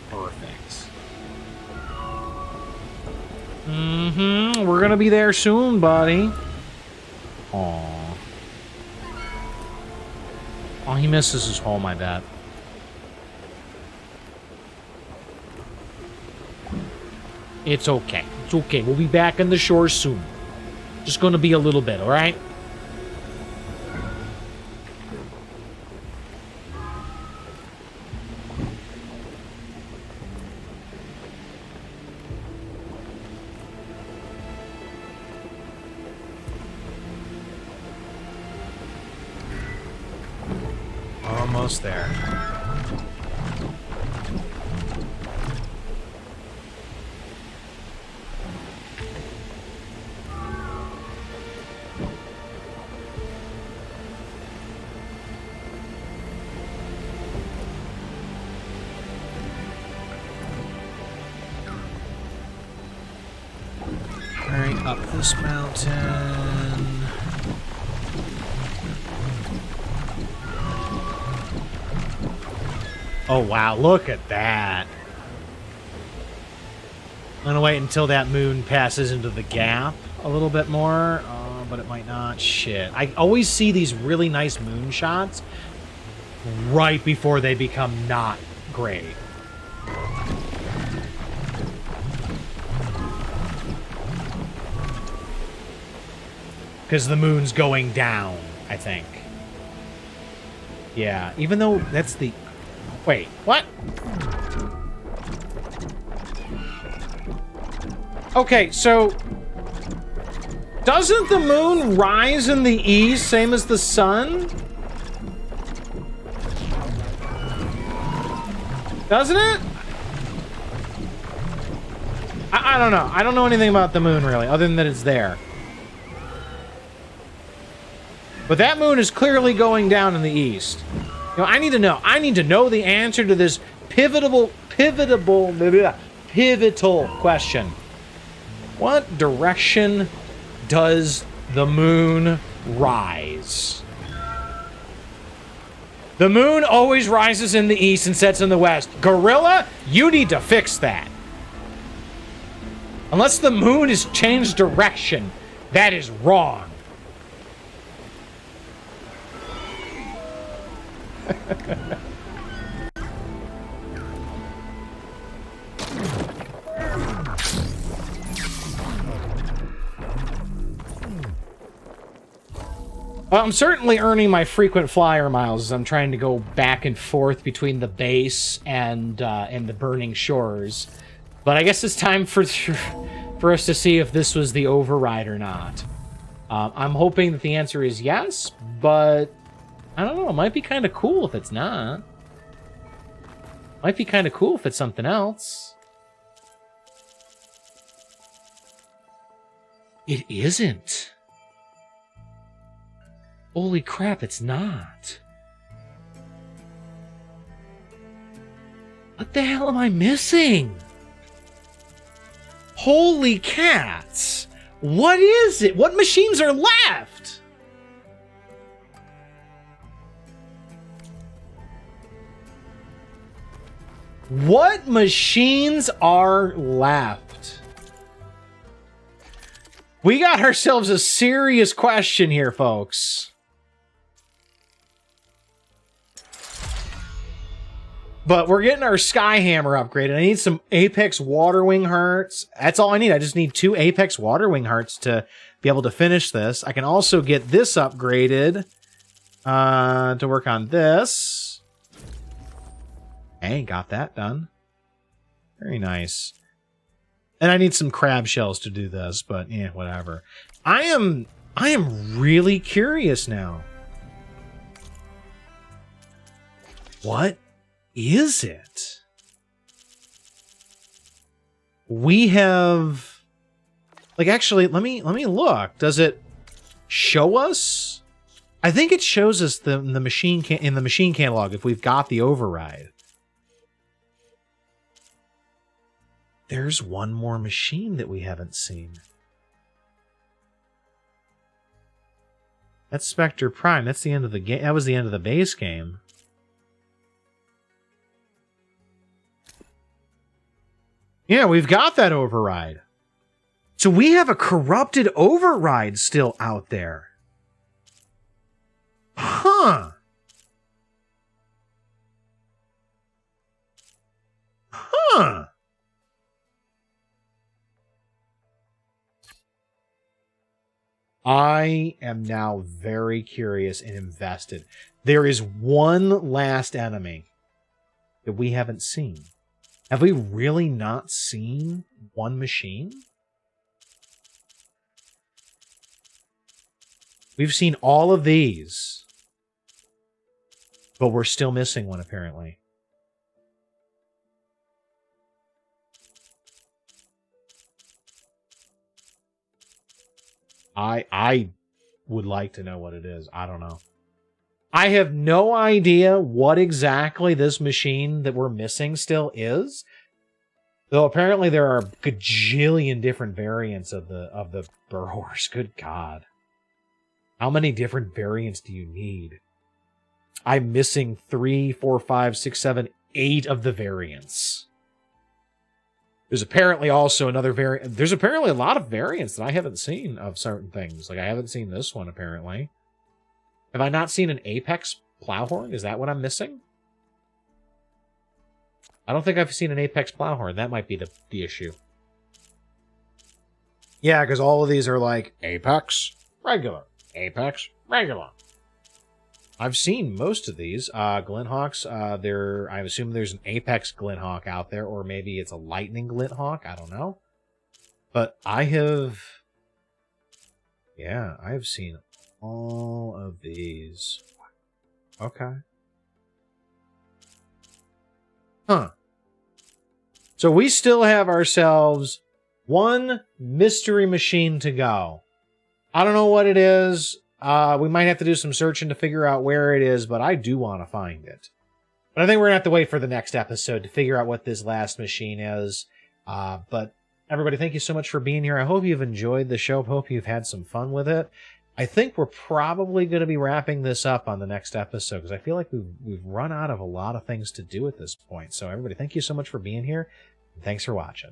Perfect. Mm-hmm, we're gonna be there soon, buddy. Aww. Oh, he misses his home, I bet. It's okay. It's okay. We'll be back on the shore soon. Just gonna be a little bit, alright? Almost there. Alright, up this mountain. Oh wow, look at that. I'm gonna wait until that moon passes into the gap a little bit more, but it might not. Shit. I always see these really nice moon shots right before they become not great. Because the moon's going down, I think. Yeah, even though that's the... Wait, what? Okay, so... Doesn't the moon rise in the east, same as the sun? Doesn't it? I don't know. I don't know anything about the moon, really, other than that it's there. But that moon is clearly going down in the east. You know, I need to know. I need to know the answer to this pivotal question. What direction does the moon rise? The moon always rises in the east and sets in the west. Gorilla, you need to fix that. Unless the moon has changed direction, that is wrong. Well, I'm certainly earning my frequent flyer miles as I'm trying to go back and forth between the base and the burning shores. But I guess it's time for us to see if this was the override or not. I'm hoping that the answer is yes, but I don't know. It might be kind of cool if it's not. Might be kind of cool if it's something else. It isn't. Holy crap, it's not. What the hell am I missing? Holy cats. What is it? What machines are left? What machines are left? We got ourselves a serious question here, folks. But we're getting our Sky Hammer upgraded. I need some Apex Waterwing Hearts. That's all I need. I just need 2 Apex Waterwing Hearts to be able to finish this. I can also get this upgraded to work on this. Hey, got that done. Very nice. And I need some crab shells to do this, but yeah, whatever. I am really curious now. What is it? We have, like, actually, let me look. Does it show us? I think it shows us in the machine catalog if we've got the override. There's one more machine that we haven't seen. That's Spectre Prime. That's the end of the game. That was the end of the base game. Yeah, we've got that override. So we have a corrupted override still out there. Huh. Huh. I am now very curious and invested. There is one last enemy that we haven't seen. Have we really not seen one machine? We've seen all of these, but we're still missing one, apparently. I would like to know what it is. I don't know. I have no idea what exactly this machine that we're missing still is. Though apparently there are a gajillion different variants of the burrowers. Good God. How many different variants do you need? I'm missing 3, 4, 5, 6, 7, 8 of the variants. There's apparently also another variant. There's apparently a lot of variants that I haven't seen of certain things. Like, I haven't seen this one, apparently. Have I not seen an Apex Plowhorn? Is that what I'm missing? I don't think I've seen an Apex Plowhorn. That might be the issue. Yeah, because all of these are like Apex, regular, Apex, regular. I've seen most of these. Glinthawks, I assume there's an Apex Glinthawk out there, or maybe it's a Lightning Glinthawk. I don't know. But I have... Yeah, I've seen all of these. Okay. Huh. So we still have ourselves one mystery machine to go. I don't know what it is. We might have to do some searching to figure out where it is, but I do want to find it. But I think we're going to have to wait for the next episode to figure out what this last machine is. But everybody, thank you so much for being here. I hope you've enjoyed the show. Hope you've had some fun with it. I think we're probably going to be wrapping this up on the next episode because I feel like we've run out of a lot of things to do at this point. So everybody, thank you so much for being here. And thanks for watching.